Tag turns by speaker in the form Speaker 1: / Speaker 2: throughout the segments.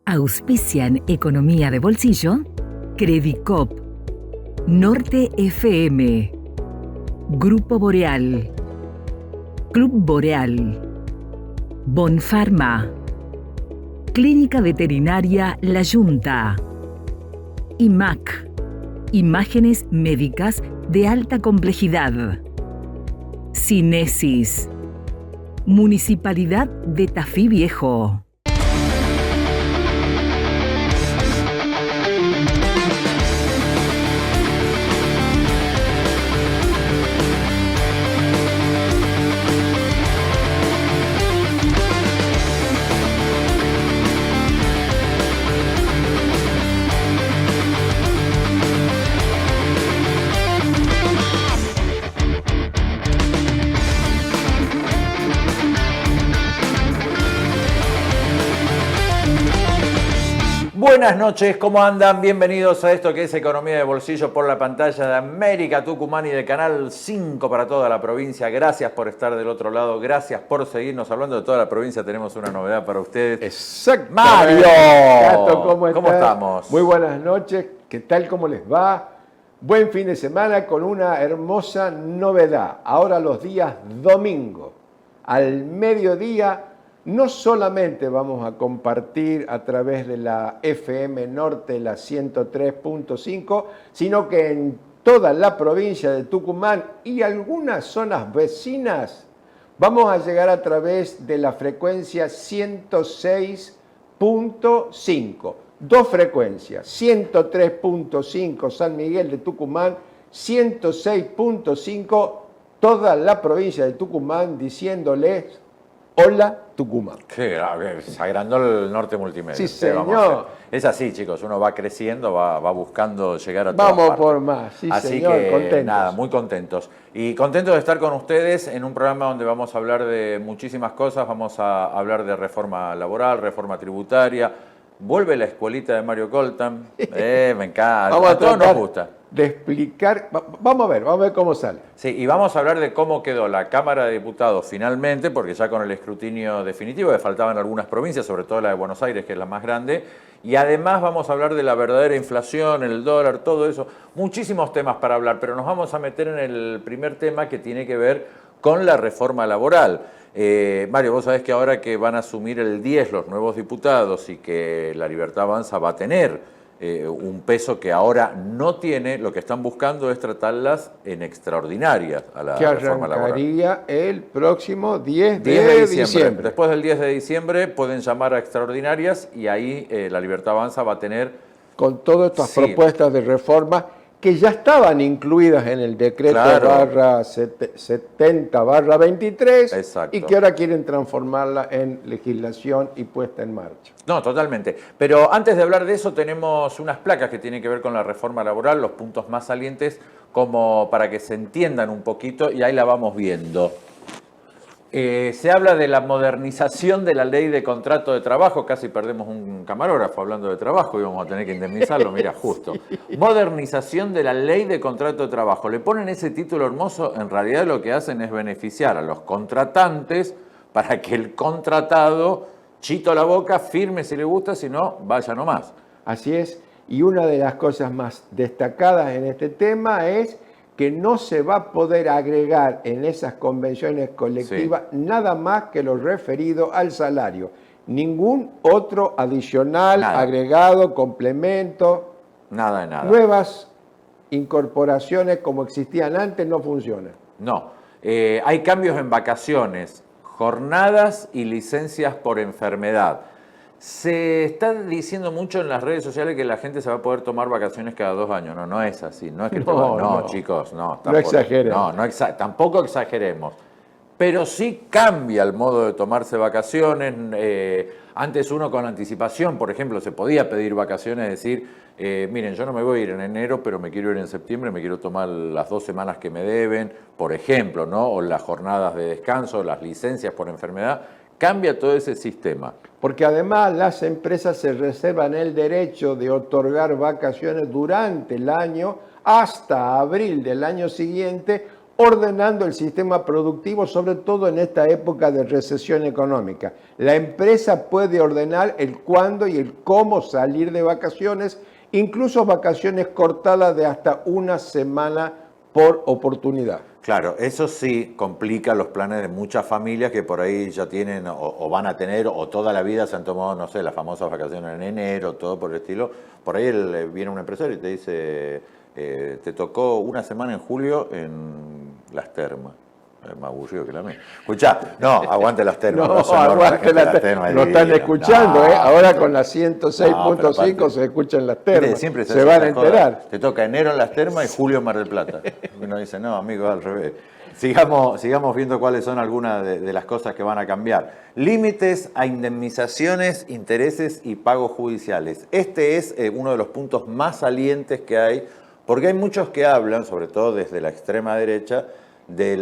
Speaker 1: Auspician Economía de Bolsillo, Credicop, Norte FM, Grupo Boreal, Club Boreal, Bonfarma, Clínica Veterinaria La Yunta, IMAC, Imágenes Médicas de Alta Complejidad, Cinesis, Municipalidad de Tafí Viejo.
Speaker 2: Buenas noches, ¿cómo andan? Bienvenidos a esto que es Economía de Bolsillo por la pantalla de América Tucumán y de Canal 5 para toda la provincia. Gracias por estar del otro lado, gracias por seguirnos. Hablando de toda la provincia, tenemos una novedad para ustedes.
Speaker 3: Exacto.
Speaker 2: ¡Mario!
Speaker 3: Gato, ¿cómo
Speaker 2: estamos?
Speaker 3: Muy buenas noches, ¿qué tal? ¿Cómo les va? Buen fin de semana con una hermosa novedad. Ahora los días domingo, al mediodía, no solamente vamos a compartir a través de la FM Norte, la 103.5, sino que en toda la provincia de Tucumán y algunas zonas vecinas vamos a llegar a través de la frecuencia 106.5. Dos frecuencias, 103.5 San Miguel de Tucumán, 106.5 toda la provincia de Tucumán, diciéndoles hola Tucumán.
Speaker 2: Qué grave, se agrandó el norte multimedia.
Speaker 3: Sí, señor.
Speaker 2: Es así, chicos, uno va creciendo, va buscando llegar a todas
Speaker 3: Vamos
Speaker 2: partes.
Speaker 3: por más, sí,
Speaker 2: así
Speaker 3: señor,
Speaker 2: que,
Speaker 3: contentos.
Speaker 2: nada, muy contentos. Y contentos de estar con ustedes en un programa donde vamos a hablar de muchísimas cosas. Vamos a hablar de reforma laboral, reforma tributaria. Vuelve la escuelita de Mario Coltan. Me encanta.
Speaker 3: Vamos a
Speaker 2: todos nos
Speaker 3: tratar
Speaker 2: gusta.
Speaker 3: de explicar, vamos a ver cómo sale.
Speaker 2: Sí, y vamos a hablar de cómo quedó la Cámara de Diputados finalmente, porque ya con el escrutinio definitivo, que faltaban algunas provincias, sobre todo la de Buenos Aires, que es la más grande, y además vamos a hablar de la verdadera inflación, el dólar, todo eso, muchísimos temas para hablar, pero nos vamos a meter en el primer tema que tiene que ver con la reforma laboral. Mario, vos sabés que ahora que van a asumir el 10 los nuevos diputados y que La Libertad Avanza va a tener un peso que ahora no tiene, lo que están buscando es tratarlas en extraordinarias a la reforma laboral.
Speaker 3: Que arrancaría el próximo 10 de diciembre.
Speaker 2: Después del 10 de diciembre pueden llamar a extraordinarias y ahí La Libertad Avanza va a tener...
Speaker 3: Con todas estas propuestas de reforma que ya estaban incluidas en el decreto /70/23 y que ahora quieren transformarla en legislación y puesta en marcha.
Speaker 2: No, totalmente. Pero antes de hablar de eso tenemos unas placas que tienen que ver con la reforma laboral, los puntos más salientes, como para que se entiendan un poquito y ahí la vamos viendo. Se habla de la modernización de la ley de contrato de trabajo, casi perdemos un camarógrafo hablando de trabajo y vamos a tener que indemnizarlo, mira, justo. Modernización de la ley de contrato de trabajo. Le ponen ese título hermoso, en realidad lo que hacen es beneficiar a los contratantes para que el contratado, chito la boca, firme si le gusta, si no, vaya nomás.
Speaker 3: Así es, y una de las cosas más destacadas en este tema es que no se va a poder agregar en esas convenciones colectivas nada más que lo referido al salario. Ningún otro adicional, agregado, complemento.
Speaker 2: Nada de nada.
Speaker 3: Nuevas incorporaciones como existían antes no funcionan.
Speaker 2: No, hay cambios en vacaciones, jornadas y licencias por enfermedad. Se está diciendo mucho en las redes sociales que la gente se va a poder tomar vacaciones cada 2 años. No, no es así. No es que chicos, no.
Speaker 3: No exageremos.
Speaker 2: Tampoco exageremos. Pero sí cambia el modo de tomarse vacaciones. Antes uno con anticipación, por ejemplo, se podía pedir vacaciones, decir, miren, yo no me voy a ir en enero, pero me quiero ir en septiembre, me quiero tomar las 2 semanas que me deben, por ejemplo, ¿no? O las jornadas de descanso, las licencias por enfermedad. Cambia todo ese sistema.
Speaker 3: Porque además las empresas se reservan el derecho de otorgar vacaciones durante el año hasta abril del año siguiente ordenando el sistema productivo, sobre todo en esta época de recesión económica. La empresa puede ordenar el cuándo y el cómo salir de vacaciones, incluso vacaciones cortadas de hasta una semana por oportunidad.
Speaker 2: Claro, eso sí complica los planes de muchas familias que por ahí ya tienen o van a tener o toda la vida se han tomado, no sé, las famosas vacaciones en enero, todo por el estilo. Por ahí viene un empresario y te dice, te tocó una semana en julio en las termas. Es más aburrido que la mía. Escuchá, no, aguante las termas.
Speaker 3: No, aguante las termas. Lo están escuchando,
Speaker 2: no,
Speaker 3: ahora con la 106.5 se escuchan las termas.
Speaker 2: Siempre
Speaker 3: se van a enterar.
Speaker 2: Joda. Te toca enero en las termas y julio en Mar del Plata. Uno dice, no, amigo, al revés. Sigamos viendo cuáles son algunas de las cosas que van a cambiar. Límites a indemnizaciones, intereses y pagos judiciales. Este es uno de los puntos más salientes que hay, porque hay muchos que hablan, sobre todo desde la extrema derecha, de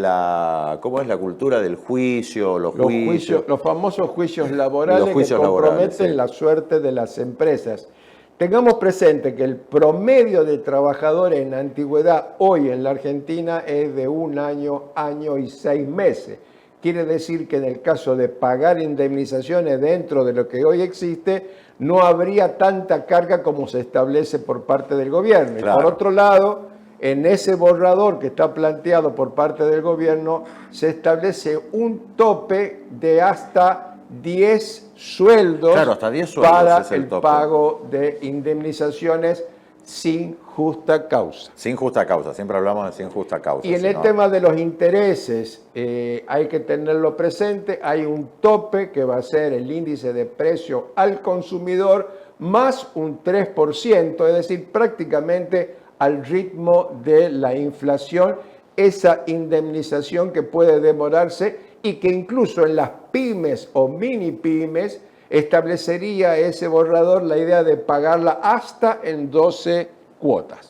Speaker 2: ¿cómo es la cultura del juicio, los juicios?
Speaker 3: Los famosos juicios laborales que comprometen la suerte de las empresas. Tengamos presente que el promedio de trabajadores en antigüedad hoy en la Argentina es de 1 año y 6 meses. Quiere decir que en el caso de pagar indemnizaciones dentro de lo que hoy existe, no habría tanta carga como se establece por parte del gobierno. Claro. Y por otro lado, en ese borrador que está planteado por parte del gobierno, se establece un tope de hasta 10 sueldos,
Speaker 2: claro, hasta 10 sueldos
Speaker 3: para
Speaker 2: es el tope.
Speaker 3: Pago de indemnizaciones sin justa causa.
Speaker 2: Sin justa causa, siempre hablamos de sin justa causa.
Speaker 3: Y en el tema de los intereses, hay que tenerlo presente, hay un tope que va a ser el índice de precio al consumidor más un 3%, es decir, prácticamente al ritmo de la inflación, esa indemnización que puede demorarse y que incluso en las pymes o mini pymes establecería ese borrador la idea de pagarla hasta en 12 cuotas.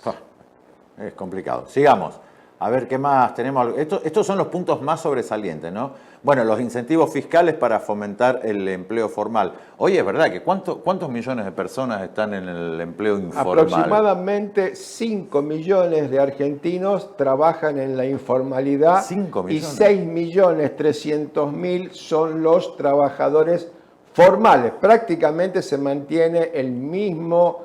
Speaker 2: Es complicado. Sigamos. A ver, ¿qué más tenemos? Estos son los puntos más sobresalientes, ¿no? Bueno, los incentivos fiscales para fomentar el empleo formal. Oye, es verdad que ¿cuántos millones de personas están en el empleo informal?
Speaker 3: Aproximadamente 5 millones de argentinos trabajan en la informalidad.
Speaker 2: 5 millones.
Speaker 3: Y 6.300.000 son los trabajadores formales. Prácticamente se mantiene el mismo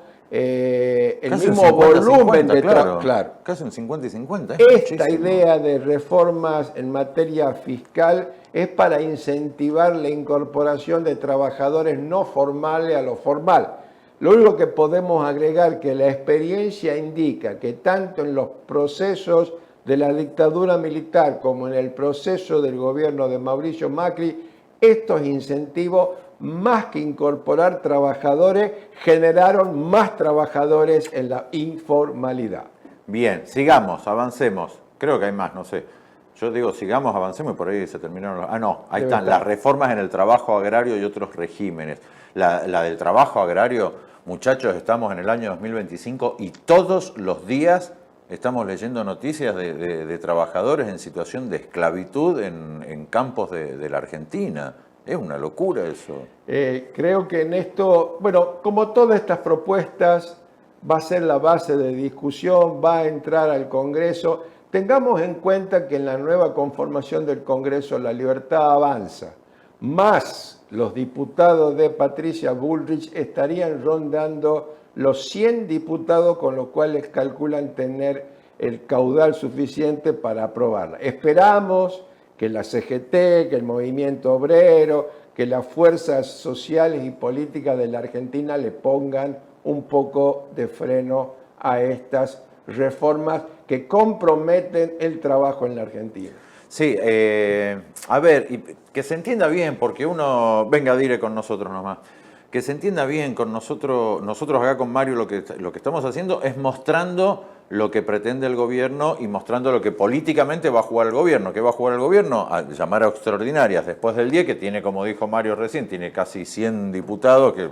Speaker 3: volumen de trabajo. Claro.
Speaker 2: Casi un 50 y 50.
Speaker 3: Esta idea de reformas en materia fiscal es para incentivar la incorporación de trabajadores no formales a lo formal. Lo único que podemos agregar que la experiencia indica que tanto en los procesos de la dictadura militar como en el proceso del gobierno de Mauricio Macri, estos incentivos, más que incorporar trabajadores, generaron más trabajadores en la informalidad.
Speaker 2: Bien, sigamos, avancemos. Creo que hay más, no sé. Yo digo, sigamos, avancemos y por ahí se terminaron. No, ahí están las reformas en el trabajo agrario y otros regímenes. La del trabajo agrario, muchachos, estamos en el año 2025 y todos los días estamos leyendo noticias de trabajadores en situación de esclavitud en campos de la Argentina. Es una locura eso.
Speaker 3: Creo que en esto, bueno, como todas estas propuestas, va a ser la base de discusión, va a entrar al Congreso. Tengamos en cuenta que en la nueva conformación del Congreso la libertad avanza. Más los diputados de Patricia Bullrich estarían rondando los 100 diputados, con los cuales calculan tener el caudal suficiente para aprobarla. Esperamos que la CGT, que el movimiento obrero, que las fuerzas sociales y políticas de la Argentina le pongan un poco de freno a estas reformas que comprometen el trabajo en la Argentina.
Speaker 2: Sí, a ver, y que se entienda bien, porque uno, venga, dire con nosotros nomás, que se entienda bien con nosotros acá con Mario lo que estamos haciendo es mostrando lo que pretende el gobierno y mostrando lo que políticamente va a jugar el gobierno. ¿Qué va a jugar el gobierno? A llamar a extraordinarias después del 10, que tiene, como dijo Mario recién, tiene casi 100 diputados que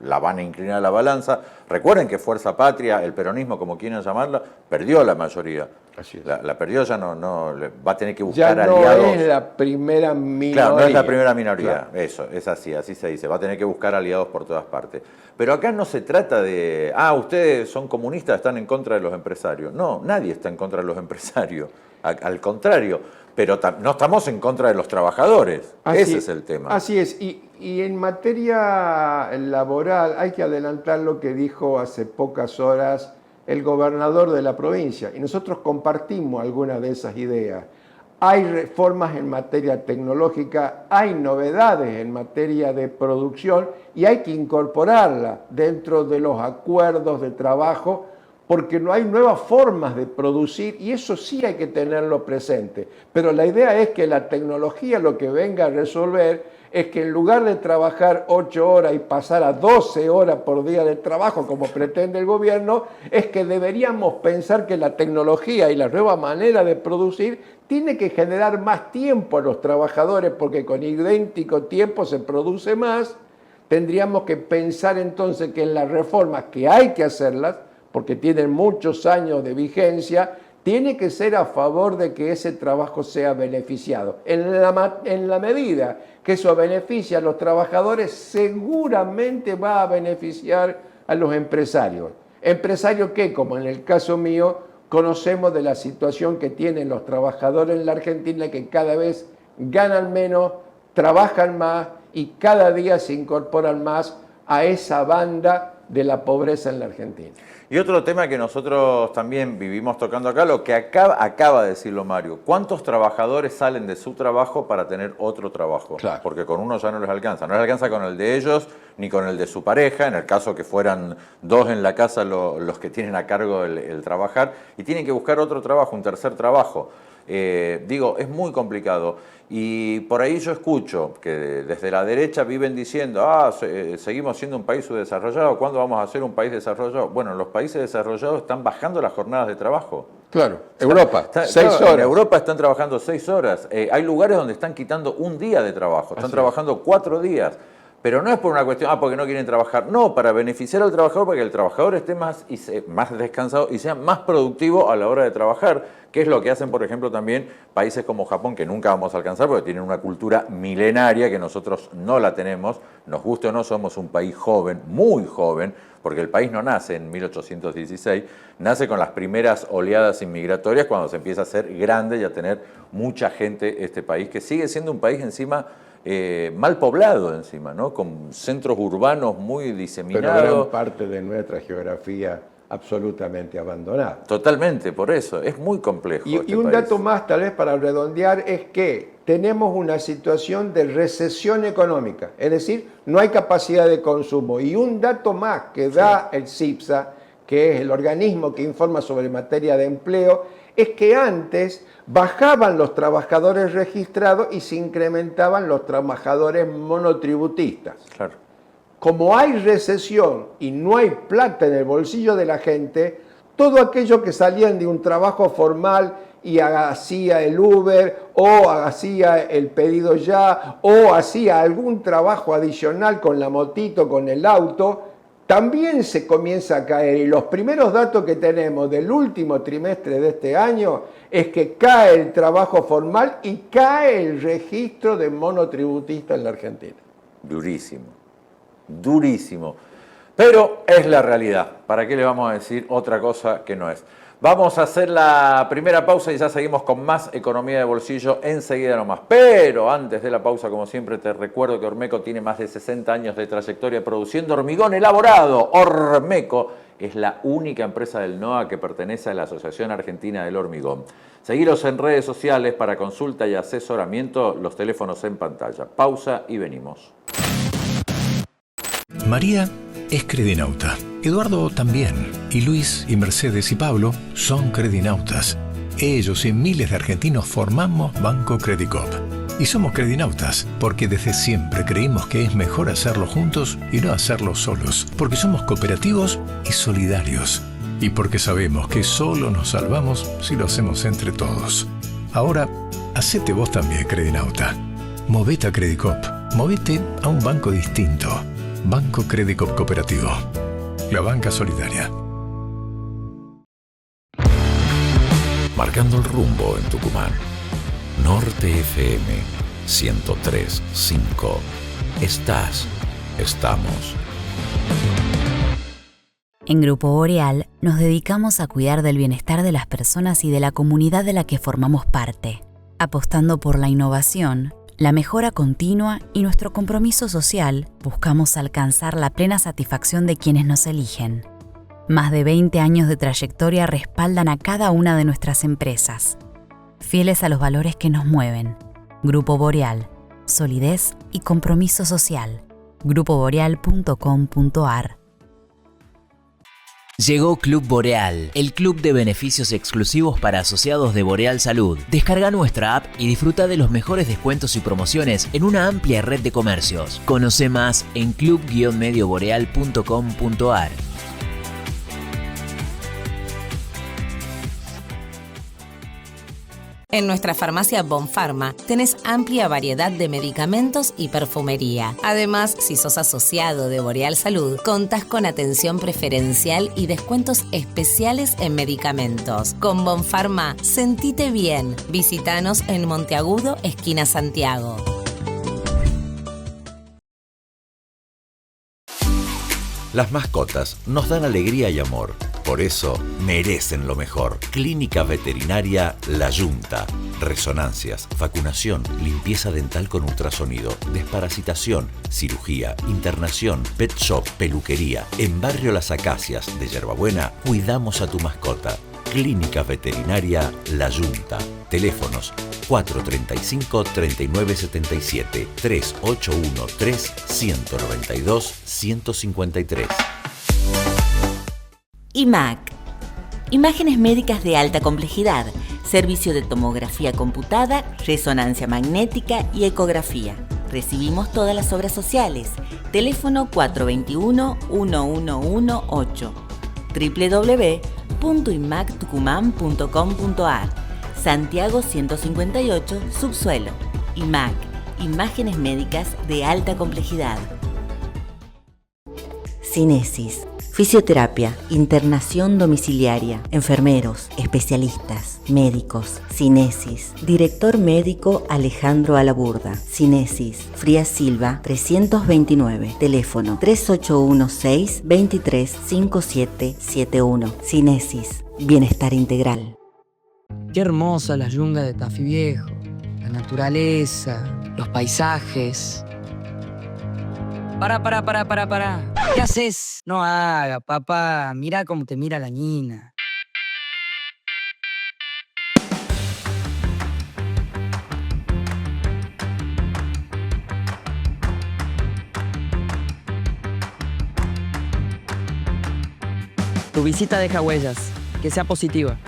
Speaker 2: la van a inclinar a la balanza. Recuerden que Fuerza Patria, el peronismo, como quieran llamarla, perdió la mayoría.
Speaker 3: Así es.
Speaker 2: La perdió, ya no va a tener que buscar
Speaker 3: aliados.
Speaker 2: Ya
Speaker 3: no es la primera minoría.
Speaker 2: Claro, no es la primera minoría.
Speaker 3: Claro.
Speaker 2: Eso, es así se dice. Va a tener que buscar aliados por todas partes. Pero acá no se trata de, ustedes son comunistas, están en contra de los empresarios. No, nadie está en contra de los empresarios. al contrario, pero no estamos en contra de los trabajadores, ese es el tema.
Speaker 3: Así es, y en materia laboral hay que adelantar lo que dijo hace pocas horas el gobernador de la provincia, y nosotros compartimos algunas de esas ideas. Hay reformas en materia tecnológica, hay novedades en materia de producción y hay que incorporarlas dentro de los acuerdos de trabajo porque no hay nuevas formas de producir y eso sí hay que tenerlo presente. Pero la idea es que la tecnología lo que venga a resolver es que en lugar de trabajar 8 horas y pasar a 12 horas por día de trabajo, como pretende el gobierno, es que deberíamos pensar que la tecnología y la nueva manera de producir tiene que generar más tiempo a los trabajadores, porque con idéntico tiempo se produce más. Tendríamos que pensar entonces que en las reformas, que hay que hacerlas, porque tienen muchos años de vigencia, tiene que ser a favor de que ese trabajo sea beneficiado. En la medida que eso beneficia a los trabajadores, seguramente va a beneficiar a los empresarios. Empresarios que, como en el caso mío, conocemos de la situación que tienen los trabajadores en la Argentina, que cada vez ganan menos, trabajan más y cada día se incorporan más a esa banda de la pobreza en la Argentina.
Speaker 2: Y otro tema que nosotros también vivimos tocando acá, lo que acaba de decirlo Mario, ¿cuántos trabajadores salen de su trabajo para tener otro trabajo?
Speaker 3: Claro.
Speaker 2: Porque con uno ya no les alcanza, no les alcanza con el de ellos ni con el de su pareja, en el caso que fueran 2 en la casa los que tienen a cargo el trabajar, y tienen que buscar otro trabajo, un tercer trabajo. Es muy complicado y por ahí yo escucho que desde la derecha viven diciendo seguimos siendo un país subdesarrollado, ¿cuándo vamos a ser un país desarrollado? Bueno, los países desarrollados están bajando las jornadas de trabajo.
Speaker 3: Claro, Europa, 6 horas.
Speaker 2: En Europa están trabajando 6 horas, hay lugares donde están quitando un día de trabajo, están trabajando 4 días. Pero no es por una cuestión, porque no quieren trabajar. No, para beneficiar al trabajador, para que el trabajador esté más descansado y sea más productivo a la hora de trabajar, que es lo que hacen, por ejemplo, también países como Japón, que nunca vamos a alcanzar porque tienen una cultura milenaria que nosotros no la tenemos. Nos guste o no, somos un país joven, muy joven, porque el país no nace en 1816, nace con las primeras oleadas inmigratorias cuando se empieza a ser grande y a tener mucha gente este país, que sigue siendo un país encima mal poblado encima, ¿no? Con centros urbanos muy diseminados.
Speaker 3: Pero gran parte de nuestra geografía absolutamente abandonada.
Speaker 2: Totalmente, por eso, es muy complejo.
Speaker 3: Y un
Speaker 2: país.
Speaker 3: dato más, tal vez para redondear, es que tenemos una situación de recesión económica, es decir, no hay capacidad de consumo. Y un dato más que da el CIPSA, que es el organismo que informa sobre materia de empleo, es que antes bajaban los trabajadores registrados y se incrementaban los trabajadores monotributistas.
Speaker 2: Claro.
Speaker 3: Como hay recesión y no hay plata en el bolsillo de la gente, todo aquello que salían de un trabajo formal y hacía el Uber o hacía el pedido ya o hacía algún trabajo adicional con la motito, con el auto, también se comienza a caer. Y los primeros datos que tenemos del último trimestre de este año es que cae el trabajo formal y cae el registro de monotributistas en la Argentina.
Speaker 2: Durísimo, durísimo. Pero es la realidad. ¿Para qué le vamos a decir otra cosa que no es? Vamos a hacer la primera pausa y ya seguimos con más economía de bolsillo enseguida nomás. Pero antes de la pausa, como siempre, te recuerdo que Ormeco tiene más de 60 años de trayectoria produciendo hormigón elaborado. Ormeco es la única empresa del NOA que pertenece a la Asociación Argentina del Hormigón. Seguiros en redes sociales para consulta y asesoramiento, los teléfonos en pantalla. Pausa y venimos.
Speaker 4: María es credinauta, Eduardo también, y Luis y Mercedes y Pablo son credinautas. Ellos y miles de argentinos formamos Banco Credicop. Y somos credinautas porque desde siempre creímos que es mejor hacerlo juntos y no hacerlo solos, porque somos cooperativos y solidarios, y porque sabemos que solo nos salvamos si lo hacemos entre todos. Ahora, hacete vos también credinauta. Movete a Credicop, movete a un banco distinto. Banco Credicop Cooperativo. La banca solidaria.
Speaker 5: Marcando el rumbo en Tucumán. Norte FM 103.5. Estamos.
Speaker 6: En Grupo Boreal nos dedicamos a cuidar del bienestar de las personas y de la comunidad de la que formamos parte, apostando por la innovación, la mejora continua y nuestro compromiso social. Buscamos alcanzar la plena satisfacción de quienes nos eligen. Más de 20 años de trayectoria respaldan a cada una de nuestras empresas, fieles a los valores que nos mueven. Grupo Boreal, solidez y compromiso social. grupoboreal.com.ar.
Speaker 7: Llegó Club Boreal, el club de beneficios exclusivos para asociados de Boreal Salud. Descarga nuestra app y disfruta de los mejores descuentos y promociones en una amplia red de comercios. Conoce más en club-medioboreal.com.ar.
Speaker 8: En nuestra farmacia Bonfarma tenés amplia variedad de medicamentos y perfumería. Además, si sos asociado de Boreal Salud, contás con atención preferencial y descuentos especiales en medicamentos. Con Bonfarma, sentite bien. Visítanos en Monteagudo, esquina Santiago.
Speaker 5: Las mascotas nos dan alegría y amor. Por eso merecen lo mejor. Clínica Veterinaria La Yunta. Resonancias, vacunación, limpieza dental con ultrasonido, desparasitación, cirugía, internación, pet shop, peluquería. En Barrio Las Acacias de Yerbabuena, cuidamos a tu mascota. Clínica Veterinaria La Yunta. Teléfonos 435-3977, 3813-192-153.
Speaker 9: IMAC, Imágenes Médicas de Alta Complejidad, servicio de tomografía computada, resonancia magnética y ecografía. Recibimos todas las obras sociales. Teléfono 421-1118, www.imactucumán.com.ar, Santiago 158, subsuelo. IMAC, Imágenes Médicas de Alta Complejidad. Cinesis. Fisioterapia, internación domiciliaria, enfermeros, especialistas, médicos. Cinesis. Director médico Alejandro Alaburda. Cinesis. Frías Silva 329. Teléfono 3816-235771. Cinesis. Bienestar integral.
Speaker 10: Qué hermosa la yunga de Tafí Viejo. La naturaleza, los paisajes. Para. ¿Qué haces? No haga, papá. Mira cómo te mira la Nina. Tu visita deja huellas. Que sea positiva.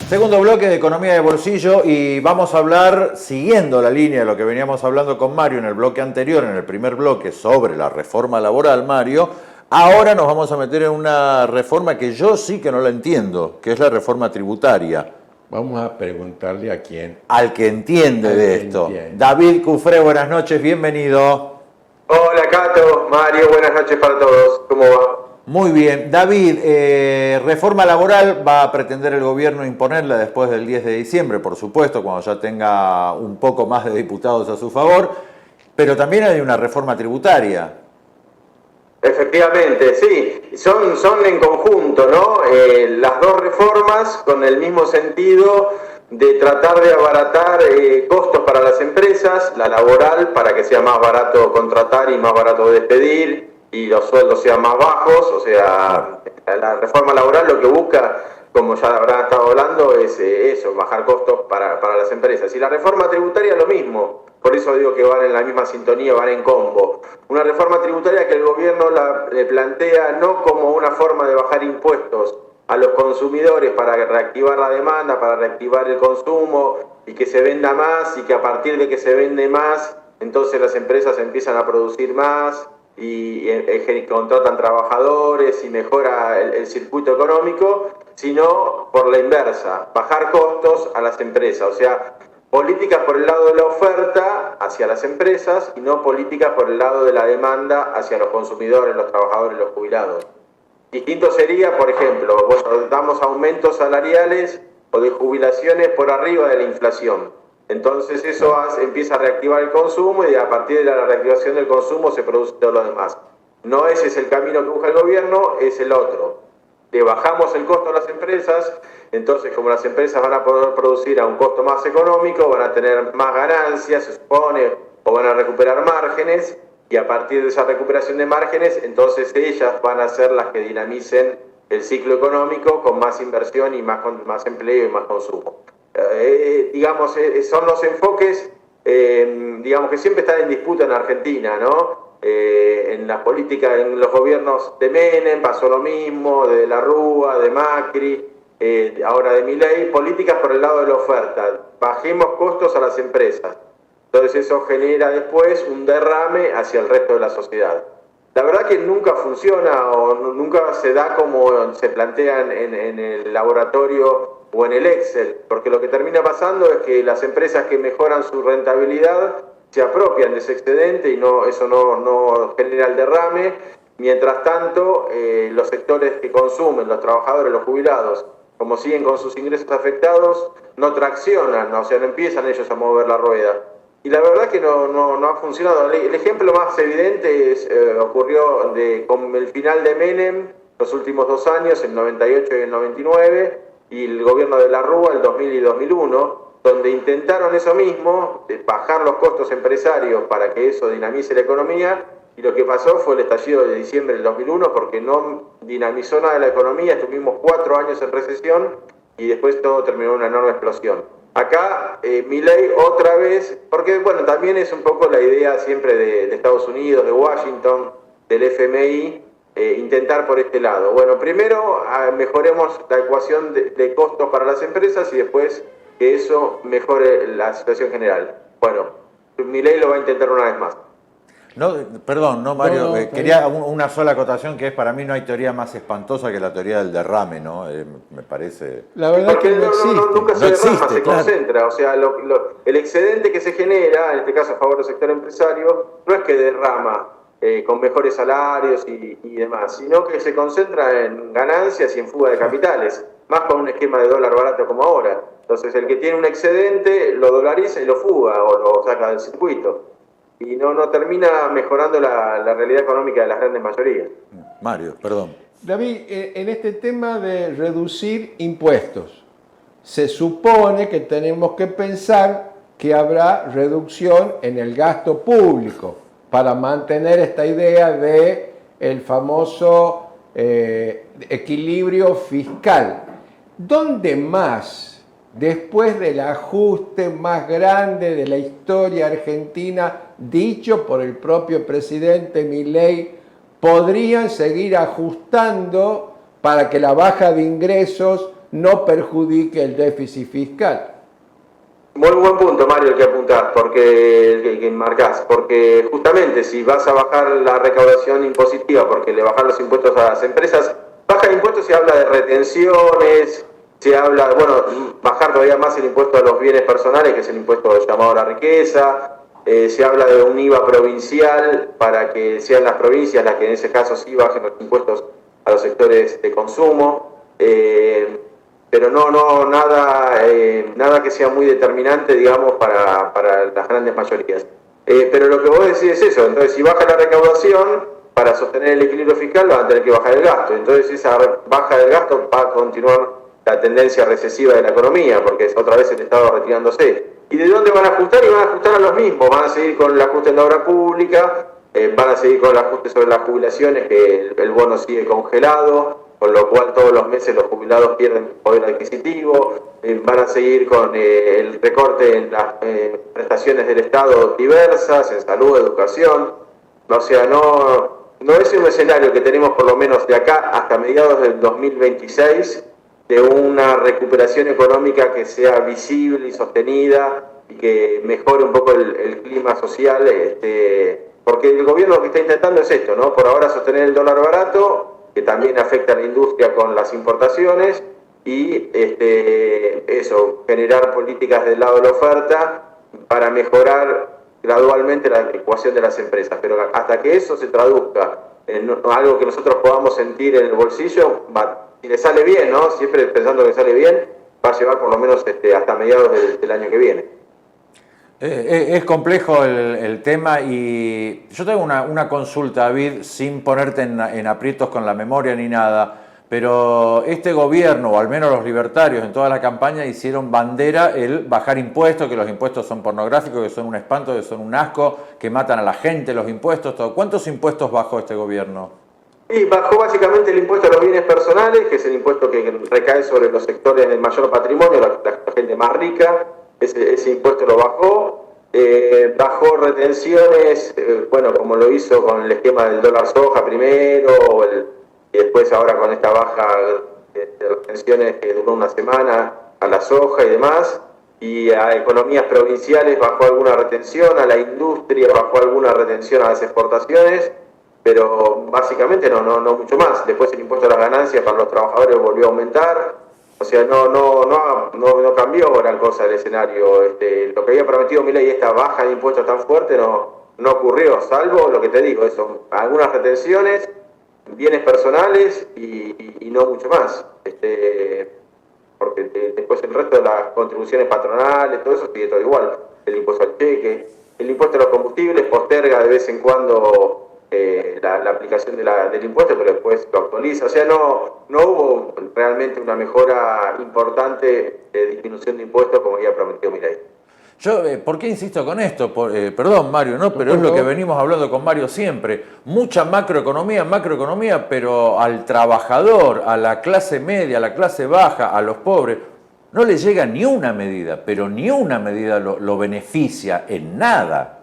Speaker 2: Segundo bloque de Economía de Bolsillo y vamos a hablar, siguiendo la línea de lo que veníamos hablando con Mario en el bloque anterior, en el primer bloque, sobre la reforma laboral, Mario. Ahora nos vamos a meter en una reforma que yo sí que no la entiendo, que es la reforma tributaria.
Speaker 3: Vamos a preguntarle a quién.
Speaker 2: Al que entiende de esto. Entiende. David Cufré, buenas noches, bienvenido.
Speaker 11: Hola Cato, Mario, buenas noches para todos. ¿Cómo va?
Speaker 2: Muy bien. David, reforma laboral va a pretender el gobierno imponerla después del 10 de diciembre, por supuesto, cuando ya tenga un poco más de diputados a su favor, pero también hay una reforma tributaria.
Speaker 11: Efectivamente, sí, son en conjunto, ¿no? Las dos reformas con el mismo sentido de tratar de abaratar costos para las empresas, la laboral para que sea más barato contratar y más barato despedir, y los sueldos sean más bajos. O sea, la reforma laboral lo que busca, como ya habrán estado hablando, es eso, bajar costos para las empresas. Y la reforma tributaria lo mismo, por eso digo que van en la misma sintonía, van en combo. Una reforma tributaria que el gobierno la plantea no como una forma de bajar impuestos a los consumidores para reactivar la demanda, para reactivar el consumo y que se venda más, y que a partir de que se vende más, entonces las empresas empiezan a producir más y contratan trabajadores y mejora el circuito económico, sino por la inversa, bajar costos a las empresas. O sea, políticas por el lado de la oferta hacia las empresas y no políticas por el lado de la demanda hacia los consumidores, los trabajadores, los jubilados. Distinto sería, por ejemplo, damos aumentos salariales o de jubilaciones por arriba de la inflación. Entonces eso empieza a reactivar el consumo y a partir de la reactivación del consumo se produce todo lo demás. no ese es el camino que busca el gobierno, es el otro. Le bajamos el costo a las empresas, entonces como las empresas van a poder producir a un costo más económico, van a tener más ganancias, se supone, o van a recuperar márgenes, y a partir de esa recuperación de márgenes, entonces ellas van a ser las que dinamicen el ciclo económico con más inversión y más empleo y más consumo. Digamos, son los enfoques, digamos, que siempre están en disputa en Argentina, ¿no? En las políticas, en los gobiernos de Menem pasó lo mismo, de la Rúa, de Macri, ahora de Milei, políticas por el lado de la oferta, bajemos costos a las empresas. Entonces eso genera después un derrame hacia el resto de la sociedad. La verdad que nunca funciona o nunca se da como se plantean en el laboratorio o en el Excel, porque lo que termina pasando es que las empresas que mejoran su rentabilidad se apropian de ese excedente y eso no genera el derrame. Mientras tanto, los sectores que consumen, los trabajadores, los jubilados, como siguen con sus ingresos afectados, no traccionan, o sea, no empiezan ellos a mover la rueda. Y la verdad que no ha funcionado. El ejemplo más evidente ocurrió con el final de Menem, los últimos 2 años, el 98 y el 99, y el gobierno de la Rúa, el 2000 y 2001, donde intentaron eso mismo, de bajar los costos empresarios para que eso dinamice la economía, y lo que pasó fue el estallido de diciembre del 2001, porque no dinamizó nada de la economía, estuvimos 4 años en recesión, y después todo terminó en una enorme explosión. Acá, Milei otra vez, porque bueno, también es un poco la idea siempre de Estados Unidos, de Washington, del FMI, intentar por este lado. Bueno, primero mejoremos la ecuación de costos para las empresas y después que eso mejore la situación general. Bueno, Milei lo va a intentar una vez más.
Speaker 2: No, perdón, Mario, quería una sola acotación, que es: para mí no hay teoría más espantosa que la teoría del derrame, ¿no? Me parece...
Speaker 3: La verdad es que no existe.
Speaker 11: Nunca se derrama, se concentra. O sea, el excedente que se genera, en este caso a favor del sector empresario, no es que derrama con mejores salarios y demás, sino que se concentra en ganancias y en fuga de capitales, más con un esquema de dólar barato como ahora. Entonces, el que tiene un excedente lo dolariza y lo fuga o lo saca del circuito. Y no termina mejorando la realidad económica de las grandes mayorías.
Speaker 2: Mario, perdón.
Speaker 3: David, en este tema de reducir impuestos, se supone que tenemos que pensar que habrá reducción en el gasto público para mantener esta idea de el famoso equilibrio fiscal. ¿Dónde más, después del ajuste más grande de la historia argentina, dicho por el propio presidente Milei, podrían seguir ajustando para que la baja de ingresos no perjudique el déficit fiscal?
Speaker 11: Muy buen punto, Mario, el que apuntás, el que marcás, porque justamente si vas a bajar la recaudación impositiva, porque le bajan los impuestos a las empresas, baja de impuestos se habla de retenciones, se habla, bajar todavía más el impuesto a los bienes personales, que es el impuesto llamado a la riqueza. Se habla de un IVA provincial para que sean las provincias las que en ese caso sí bajen los impuestos a los sectores de consumo, pero nada que sea muy determinante, digamos, para las grandes mayorías. Pero lo que vos decís es eso. Entonces, si baja la recaudación, para sostener el equilibrio fiscal van a tener que bajar el gasto. Entonces, esa baja del gasto va a continuar la tendencia recesiva de la economía, porque es otra vez el Estado retirándose. ¿Y de dónde van a ajustar? Y van a ajustar a los mismos. Van a seguir con el ajuste en la obra pública, van a seguir con el ajuste sobre las jubilaciones, que el bono sigue congelado, con lo cual todos los meses los jubilados pierden poder adquisitivo. Van a seguir con el recorte en las prestaciones del Estado diversas, en salud, educación. O sea, no es un escenario que tenemos por lo menos de acá hasta mediados del 2026, de una recuperación económica que sea visible y sostenida y que mejore un poco el clima social, porque el gobierno lo que está intentando es esto, ¿no? Por ahora sostener el dólar barato, que también afecta a la industria con las importaciones, y generar políticas del lado de la oferta para mejorar gradualmente la ecuación de las empresas. Pero hasta que eso se traduzca en algo que nosotros podamos sentir en el bolsillo, si le sale bien, ¿no? Siempre pensando que sale bien, va a llevar por lo menos hasta mediados del año que viene.
Speaker 2: Es complejo el tema y yo tengo una consulta, David, sin ponerte en aprietos con la memoria ni nada, pero este gobierno, o al menos los libertarios en toda la campaña, hicieron bandera el bajar impuestos, que los impuestos son pornográficos, que son un espanto, que son un asco, que matan a la gente los impuestos, todo. ¿Cuántos impuestos bajó este gobierno?
Speaker 11: Sí, bajó básicamente el impuesto a los bienes personales, que es el impuesto que recae sobre los sectores de mayor patrimonio, la gente más rica. Ese impuesto lo bajó. Bajó retenciones, bueno, como lo hizo con el esquema del dólar soja primero, y después ahora con esta baja de retenciones que duró una semana a la soja y demás. Y a economías provinciales bajó alguna retención, a la industria bajó alguna retención a las exportaciones, pero básicamente no mucho más. Después el impuesto a las ganancias para los trabajadores volvió a aumentar. O sea, no cambió gran cosa el escenario. Lo que había prometido Milei, esta baja de impuestos tan fuerte, no ocurrió, salvo lo que te digo, eso, algunas retenciones, bienes personales y no mucho más. Porque después el resto de las contribuciones patronales, todo eso sigue todo igual. El impuesto al cheque, el impuesto a los combustibles posterga de vez en cuando la aplicación del impuesto, pero después lo actualiza. O sea, no hubo realmente una mejora importante de disminución de impuestos como había prometido Milei.
Speaker 2: Yo, ¿por qué insisto con esto? Perdón, Mario, ¿no? Pero es lo que venimos hablando con Mario siempre. Mucha macroeconomía, pero al trabajador, a la clase media, a la clase baja, a los pobres, no le llega ni una medida, pero ni una medida lo beneficia en nada.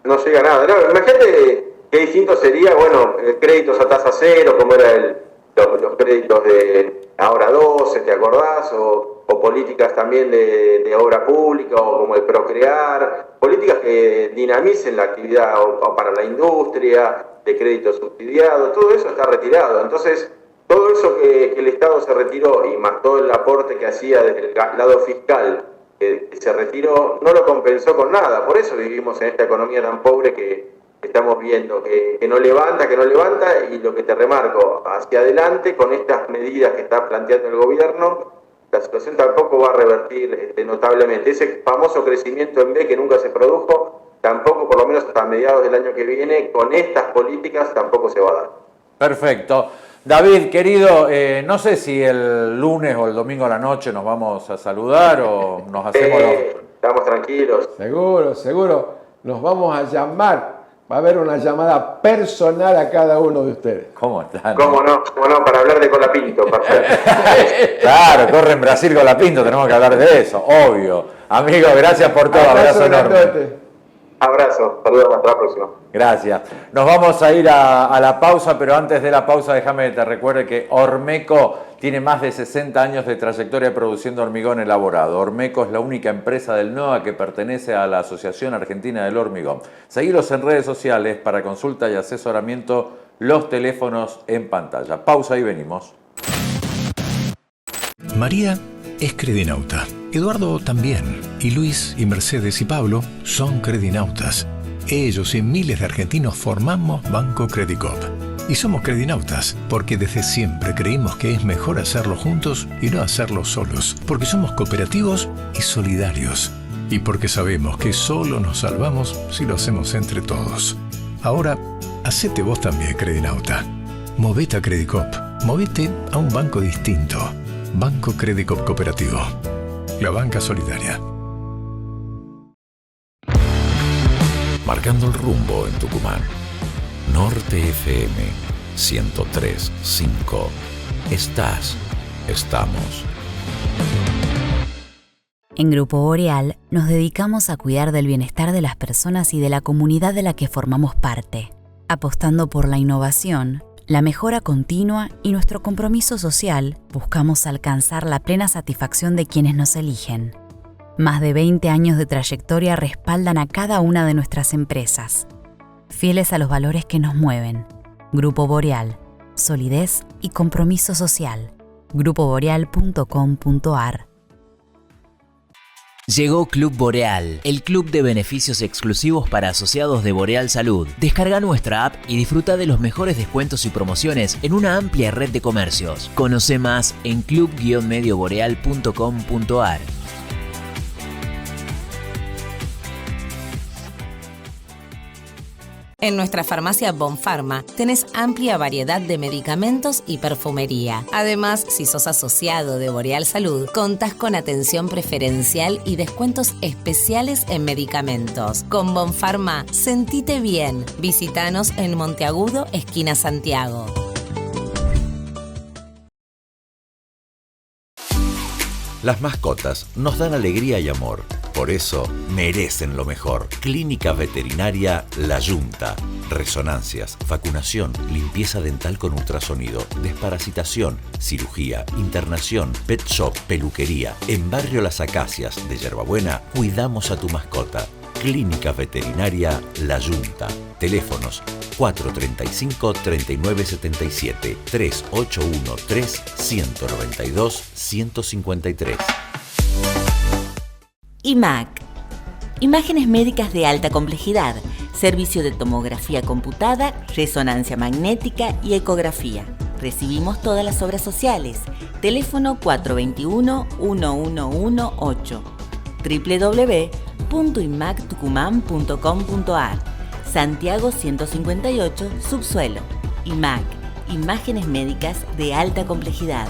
Speaker 11: No llega nada. No, imagínate qué distinto sería, bueno, créditos a tasa cero, como eran los créditos de Ahora 12, ¿te acordás? O políticas también de obra pública, o como el Procrear, políticas que dinamicen la actividad o para la industria, de crédito subsidiado, todo eso está retirado. Entonces, todo eso que el Estado se retiró, y más todo el aporte que hacía desde el lado fiscal, que se retiró, no lo compensó con nada. Por eso vivimos en esta economía tan pobre que estamos viendo, que no levanta, y lo que te remarco, hacia adelante, con estas medidas que está planteando el gobierno, la situación tampoco va a revertir notablemente. Ese famoso crecimiento en B que nunca se produjo, tampoco, por lo menos hasta mediados del año que viene, con estas políticas tampoco se va a dar.
Speaker 2: Perfecto. David, querido, no sé si el lunes o el domingo a la noche nos vamos a saludar o nos hacemos
Speaker 11: Estamos tranquilos.
Speaker 3: Seguro. Nos vamos a llamar. Va a haber una llamada personal a cada uno de ustedes.
Speaker 2: ¿Cómo están?
Speaker 11: ¿Cómo no? Para hablar de Colapinto, perfecto.
Speaker 2: Claro, corre en Brasil Colapinto, tenemos que hablar de eso, obvio. Amigo, gracias por todo, abrazo enorme.
Speaker 11: Abrazo, saludos, hasta la próxima.
Speaker 2: Gracias. Nos vamos a ir a la pausa, pero antes de la pausa déjame que te recuerde que Ormeco tiene más de 60 años de trayectoria produciendo hormigón elaborado. Ormeco es la única empresa del NOA que pertenece a la Asociación Argentina del Hormigón. Seguilos en redes sociales para consulta y asesoramiento, los teléfonos en pantalla. Pausa y venimos.
Speaker 4: María es credinauta. Eduardo también. Y Luis y Mercedes y Pablo son credinautas. Ellos y miles de argentinos formamos Banco Credicop. Y somos credinautas porque desde siempre creímos que es mejor hacerlo juntos y no hacerlo solos. Porque somos cooperativos y solidarios. Y porque sabemos que solo nos salvamos si lo hacemos entre todos. Ahora, hacete vos también credinauta. Movete a Credicop. Movete a un banco distinto. Banco Credicop Cooperativo. La banca solidaria.
Speaker 5: Marcando el rumbo en Tucumán. Norte FM 103.5. Estamos.
Speaker 6: En Grupo Boreal nos dedicamos a cuidar del bienestar de las personas y de la comunidad de la que formamos parte, apostando por la innovación, la mejora continua y nuestro compromiso social. Buscamos alcanzar la plena satisfacción de quienes nos eligen. Más de 20 años de trayectoria respaldan a cada una de nuestras empresas, fieles a los valores que nos mueven. Grupo Boreal, solidez y compromiso social. grupoboreal.com.ar.
Speaker 7: Llegó Club Boreal, el club de beneficios exclusivos para asociados de Boreal Salud. Descarga nuestra app y disfruta de los mejores descuentos y promociones en una amplia red de comercios. Conoce más en club-medioboreal.com.ar.
Speaker 8: En nuestra farmacia Bonfarma tenés amplia variedad de medicamentos y perfumería. Además, si sos asociado de Boreal Salud, contás con atención preferencial y descuentos especiales en medicamentos. Con Bonfarma, sentite bien. Visítanos en Monteagudo, esquina Santiago.
Speaker 5: Las mascotas nos dan alegría y amor. Por eso merecen lo mejor. Clínica Veterinaria La Yunta. Resonancias, vacunación, limpieza dental con ultrasonido, desparasitación, cirugía, internación, pet shop, peluquería. En Barrio Las Acacias de Yerbabuena, cuidamos a tu mascota. Clínica Veterinaria La Yunta. Teléfonos 435-3977, 3813-192-153.
Speaker 9: IMAC. Imágenes médicas de alta complejidad. Servicio de tomografía computada, resonancia magnética y ecografía. Recibimos todas las obras sociales. Teléfono 421-1118. www.imactucumán.com.ar. Santiago 158, subsuelo. IMAC. Imágenes médicas de alta complejidad.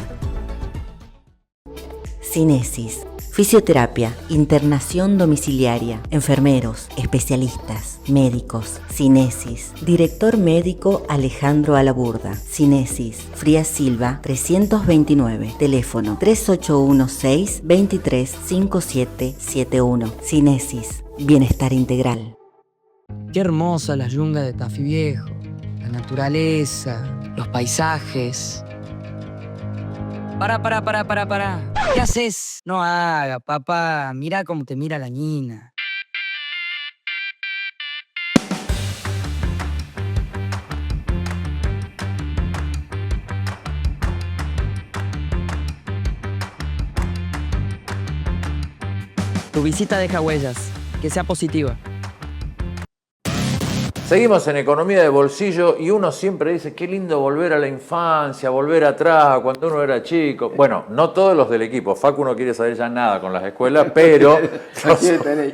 Speaker 9: Cinesis. Fisioterapia, internación domiciliaria, enfermeros, especialistas, médicos. Cinesis. Director médico Alejandro Alaburda. Cinesis. Frías Silva 329. Teléfono 3816-235771. Cinesis. Bienestar integral.
Speaker 10: Qué hermosa la yunga de Tafí Viejo. La naturaleza, los paisajes. Para. ¿Qué haces? No haga, papá. Mira cómo te mira la niña. Tu visita deja huellas. Que sea positiva.
Speaker 2: Seguimos en Economía de Bolsillo y uno siempre dice, qué lindo volver a la infancia, volver atrás, cuando uno era chico. Bueno, no todos los del equipo. Facu no quiere saber ya nada con las escuelas, pero...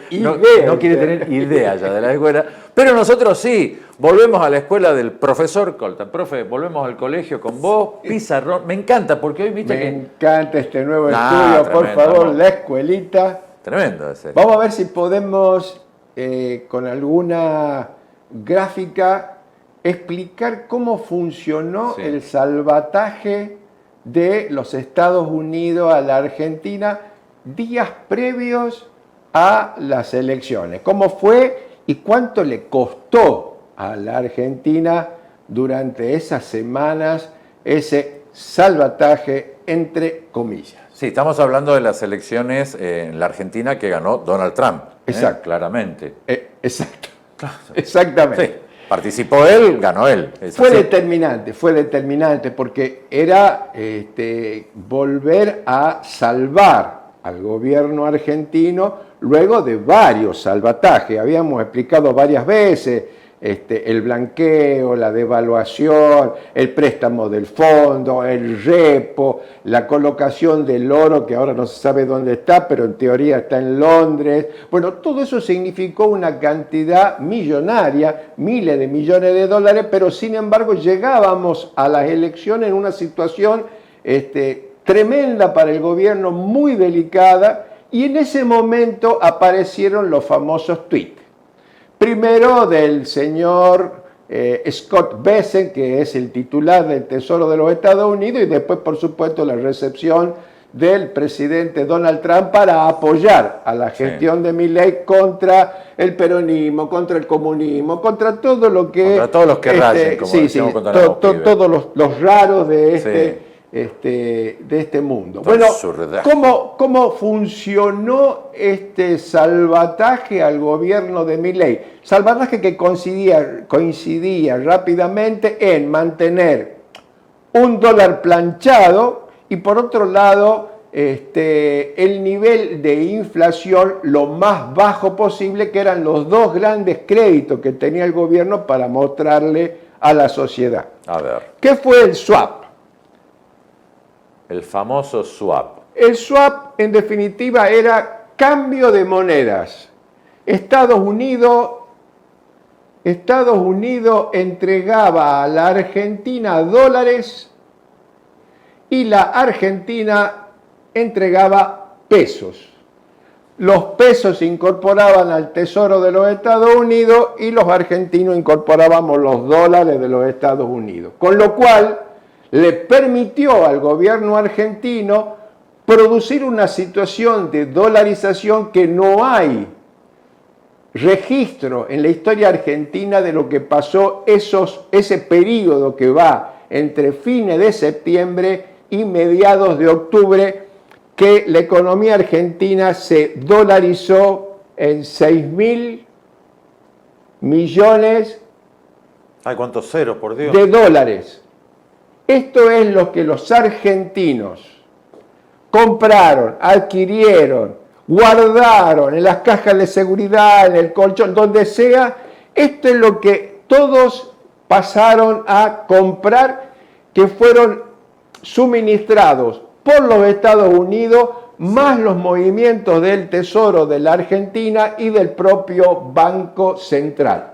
Speaker 2: no quiere tener idea ya de las escuelas. Pero nosotros sí, volvemos a la escuela del profesor Colta. Profe, volvemos al colegio con vos, pizarrón. Me encanta porque hoy viste que...
Speaker 3: Me encanta este nuevo estudio, tremendo, por favor, la escuelita.
Speaker 2: Tremendo ese.
Speaker 3: Vamos a ver si podemos, con alguna gráfica, explicar cómo funcionó el salvataje de los Estados Unidos a la Argentina días previos a las elecciones. ¿Cómo fue y cuánto le costó a la Argentina durante esas semanas ese salvataje entre comillas?
Speaker 2: Sí, estamos hablando de las elecciones en la Argentina que ganó Donald Trump.
Speaker 3: Exacto.
Speaker 2: Claramente.
Speaker 3: Exacto. Exactamente.
Speaker 2: Sí, participó él, ganó él.
Speaker 3: Fue determinante porque era volver a salvar al gobierno argentino luego de varios salvatajes. Habíamos explicado varias veces el blanqueo, la devaluación, el préstamo del fondo, el repo, la colocación del oro que ahora no se sabe dónde está, pero en teoría está en Londres. Bueno, todo eso significó una cantidad millonaria, miles de millones de dólares, pero sin embargo llegábamos a las elecciones en una situación tremenda para el gobierno, muy delicada, y en ese momento aparecieron los famosos tweets. Primero del señor Scott Bessent, que es el titular del Tesoro de los Estados Unidos, y después, por supuesto, la recepción del presidente Donald Trump para apoyar a la gestión de Milei contra el peronismo, contra el comunismo, contra todo lo que...
Speaker 2: Contra todos los que rayen, como decíamos cuando éramos pibes.
Speaker 3: Todos los raros de este mundo. Bueno, ¿cómo funcionó este salvataje al gobierno de Milei? Salvataje que coincidía rápidamente en mantener un dólar planchado y por otro lado el nivel de inflación lo más bajo posible, que eran los dos grandes créditos que tenía el gobierno para mostrarle a la sociedad.
Speaker 2: A ver.
Speaker 3: ¿Qué fue el swap?
Speaker 2: El famoso swap.
Speaker 3: El swap, en definitiva, era cambio de monedas. Estados Unidos Estados Unidos entregaba a la Argentina dólares y la Argentina entregaba pesos. Los pesos se incorporaban al Tesoro de los Estados Unidos y los argentinos incorporábamos los dólares de los Estados Unidos. Con lo cual le permitió al gobierno argentino producir una situación de dolarización que no hay registro en la historia argentina de lo que pasó ese periodo que va entre fines de septiembre y mediados de octubre, que la economía argentina se dolarizó en 6.000 millones
Speaker 2: Ay, cuántos ceros, por Dios.
Speaker 3: de dólares. Esto es lo que los argentinos compraron, adquirieron, guardaron en las cajas de seguridad, en el colchón, donde sea. Esto es lo que todos pasaron a comprar, que fueron suministrados por los Estados Unidos, más los movimientos del Tesoro de la Argentina y del propio Banco Central.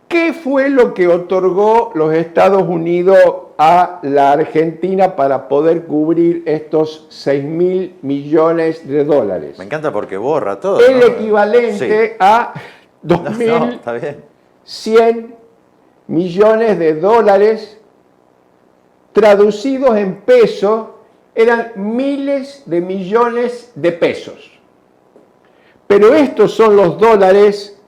Speaker 3: ¿Qué fue lo que otorgó los Estados Unidos a la Argentina para poder cubrir estos 6.000 millones de dólares?
Speaker 2: Me encanta porque borra todo.
Speaker 3: El
Speaker 2: ¿no?
Speaker 3: equivalente a 2.100 millones de dólares traducidos en pesos, eran miles de millones de pesos. Pero estos son los dólares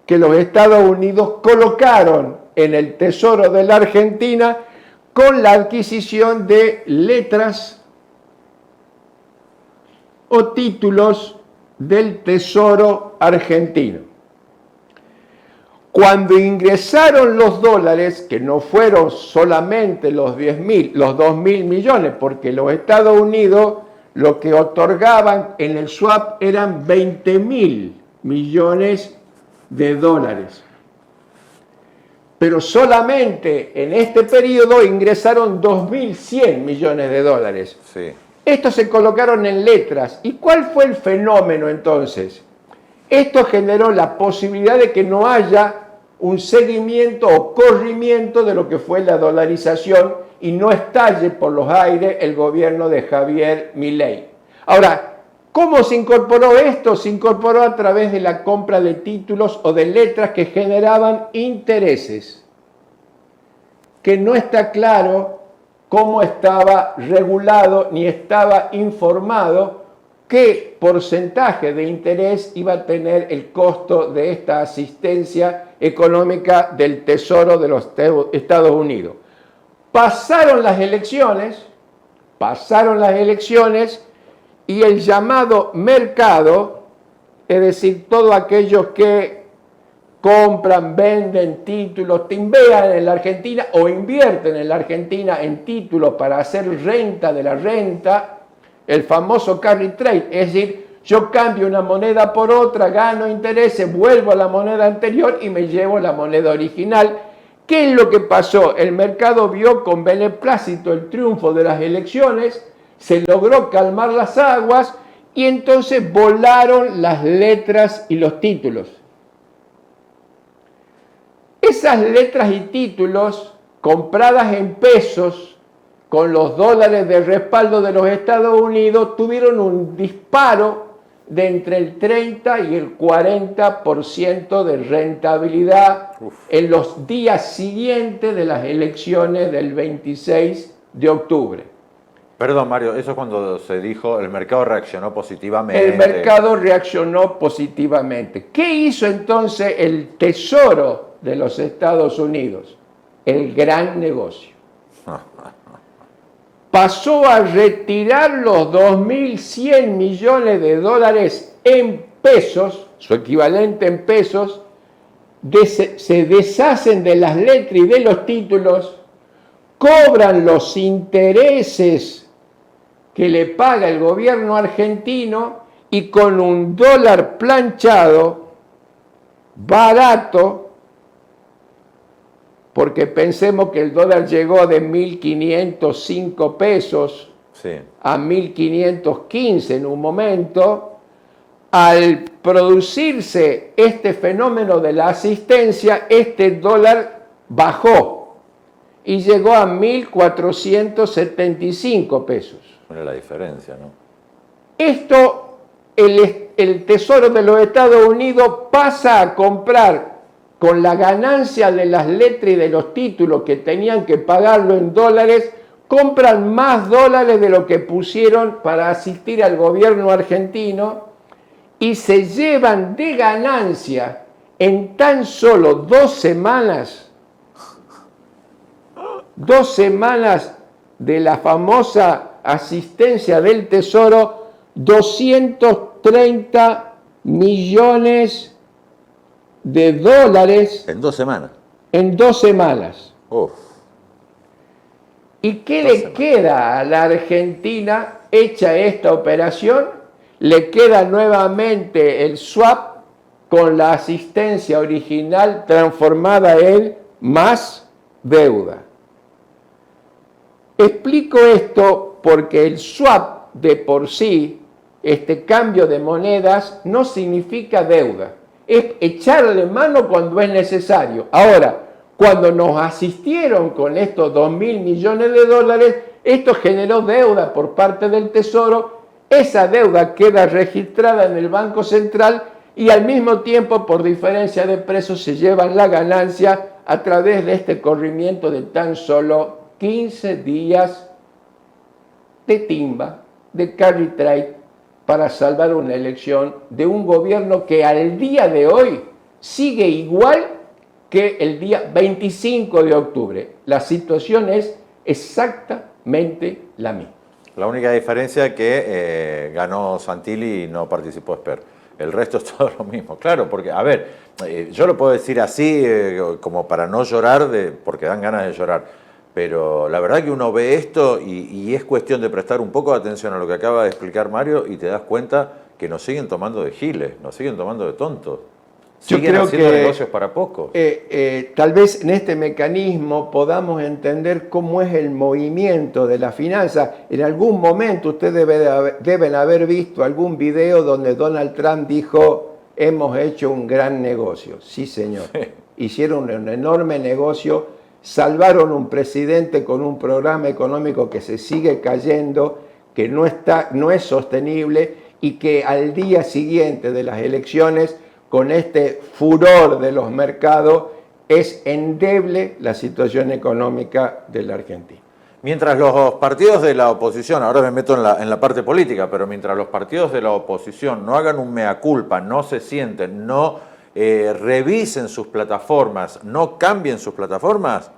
Speaker 3: que los Estados Unidos colocaron en el Tesoro de la Argentina con la adquisición de letras o títulos del Tesoro argentino. Cuando ingresaron los dólares, que no fueron solamente los 2.000 millones, porque los Estados Unidos lo que otorgaban en el swap eran 20.000 millones de dólares. Pero solamente en este periodo ingresaron 2.100 millones de dólares.
Speaker 2: Sí.
Speaker 3: Estos se colocaron en letras. ¿Y cuál fue el fenómeno entonces? Esto generó la posibilidad de que no haya un seguimiento o corrimiento de lo que fue la dolarización y no estalle por los aires el gobierno de Javier Milei. Ahora, ¿cómo se incorporó esto? Se incorporó a través de la compra de títulos o de letras que generaban intereses, que no está claro cómo estaba regulado ni estaba informado qué porcentaje de interés iba a tener el costo de esta asistencia económica del Tesoro de los Estados Unidos. Pasaron las elecciones y el llamado mercado, es decir, todos aquellos que compran, venden títulos, timbean en la Argentina o invierten en la Argentina en títulos para hacer renta de la renta, el famoso carry trade, es decir, yo cambio una moneda por otra, gano intereses, vuelvo a la moneda anterior y me llevo la moneda original. ¿Qué es lo que pasó? El mercado vio con beneplácito el triunfo de las elecciones, se logró calmar las aguas y entonces volaron las letras y los títulos. Esas letras y títulos compradas en pesos con los dólares de respaldo de los Estados Unidos tuvieron un disparo de entre el 30 y el 40% de rentabilidad en los días siguientes de las elecciones del 26 de octubre.
Speaker 2: Perdón, Mario, eso es cuando se dijo el mercado reaccionó positivamente.
Speaker 3: El mercado reaccionó positivamente. ¿Qué hizo entonces el Tesoro de los Estados Unidos? El gran negocio. Pasó a retirar los 2.100 millones de dólares en pesos, su equivalente en pesos, se deshacen de las letras y de los títulos, cobran los intereses que le paga el gobierno argentino y con un dólar planchado, barato, porque pensemos que el dólar llegó de 1.505 pesos a 1.515 en un momento, al producirse este fenómeno de la asistencia, este dólar bajó y llegó a 1.475 pesos.
Speaker 2: Mira la diferencia, ¿no?
Speaker 3: Esto, el Tesoro de los Estados Unidos pasa a comprar con la ganancia de las letras y de los títulos que tenían que pagarlo en dólares, compran más dólares de lo que pusieron para asistir al gobierno argentino y se llevan de ganancia en tan solo 2 semanas de la famosa asistencia del Tesoro, 230 millones de dólares.
Speaker 2: En 2 semanas.
Speaker 3: En 2 semanas.
Speaker 2: Uf.
Speaker 3: ¿Y qué le queda a la Argentina hecha esta operación? Le queda nuevamente el swap con la asistencia original transformada en más deuda. Explico esto porque el swap de por sí, este cambio de monedas, no significa deuda. Es echarle mano cuando es necesario. Ahora, cuando nos asistieron con estos 2.000 millones de dólares, esto generó deuda por parte del Tesoro. Esa deuda queda registrada en el Banco Central y al mismo tiempo, por diferencia de precios, se llevan la ganancia a través de este corrimiento de tan solo 15 días de timba, de carry trade, para salvar una elección de un gobierno que al día de hoy sigue igual que el día 25 de octubre. La situación es exactamente la misma.
Speaker 2: La única diferencia es que ganó Santilli y no participó Esper. El resto es todo lo mismo. Claro, porque, a ver, yo lo puedo decir así como para no llorar, porque dan ganas de llorar. Pero la verdad que uno ve esto y es cuestión de prestar un poco de atención a lo que acaba de explicar Mario y te das cuenta que nos siguen tomando de giles, nos siguen tomando de tontos. Siguen haciendo negocios para pocos.
Speaker 3: Tal vez en este mecanismo podamos entender cómo es el movimiento de la finanza. En algún momento ustedes deben haber visto algún video donde Donald Trump dijo: hemos hecho un gran negocio. Sí, señor. Hicieron un enorme negocio, salvaron un presidente con un programa económico que se sigue cayendo, que no es sostenible y que al día siguiente de las elecciones, con este furor de los mercados, es endeble la situación económica de la Argentina.
Speaker 2: Mientras los partidos de la oposición, ahora me meto en la parte política, pero mientras los partidos de la oposición no hagan un mea culpa, no se sienten, no revisen sus plataformas, no cambien sus plataformas,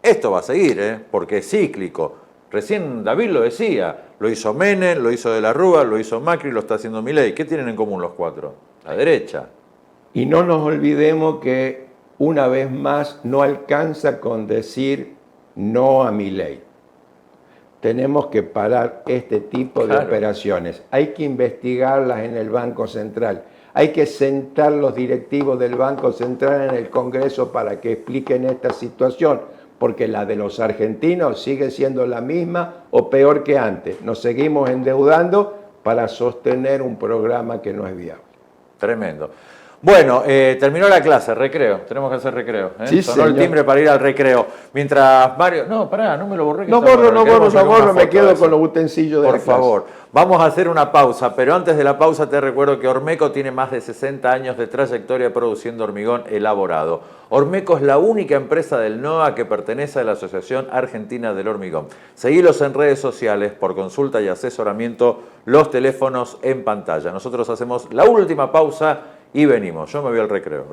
Speaker 2: esto va a seguir, porque es cíclico. Recién David lo decía, lo hizo Menem, lo hizo De la Rúa, lo hizo Macri, lo está haciendo Milei. ¿Qué tienen en común los cuatro? La derecha.
Speaker 3: Y no nos olvidemos que una vez más no alcanza con decir no a Milei. Tenemos que parar este tipo de operaciones. Hay que investigarlas en el Banco Central. Hay que sentar los directivos del Banco Central en el Congreso para que expliquen esta situación, porque la de los argentinos sigue siendo la misma o peor que antes. Nos seguimos endeudando para sostener un programa que no es viable.
Speaker 2: Tremendo. Bueno, terminó la clase, recreo. Tenemos que hacer recreo.
Speaker 3: Sí,
Speaker 2: sonó el timbre para ir al recreo. Mientras Mario... No, pará, no me lo borré.
Speaker 3: No borro, me quedo con los utensilios de la clase.
Speaker 2: Por favor, vamos a hacer una pausa, pero antes de la pausa te recuerdo que Ormeco tiene más de 60 años de trayectoria produciendo hormigón elaborado. Ormeco es la única empresa del NOA que pertenece a la Asociación Argentina del Hormigón. Seguilos en redes sociales por consulta y asesoramiento, los teléfonos en pantalla. Nosotros hacemos la última pausa y venimos. Yo me voy al recreo.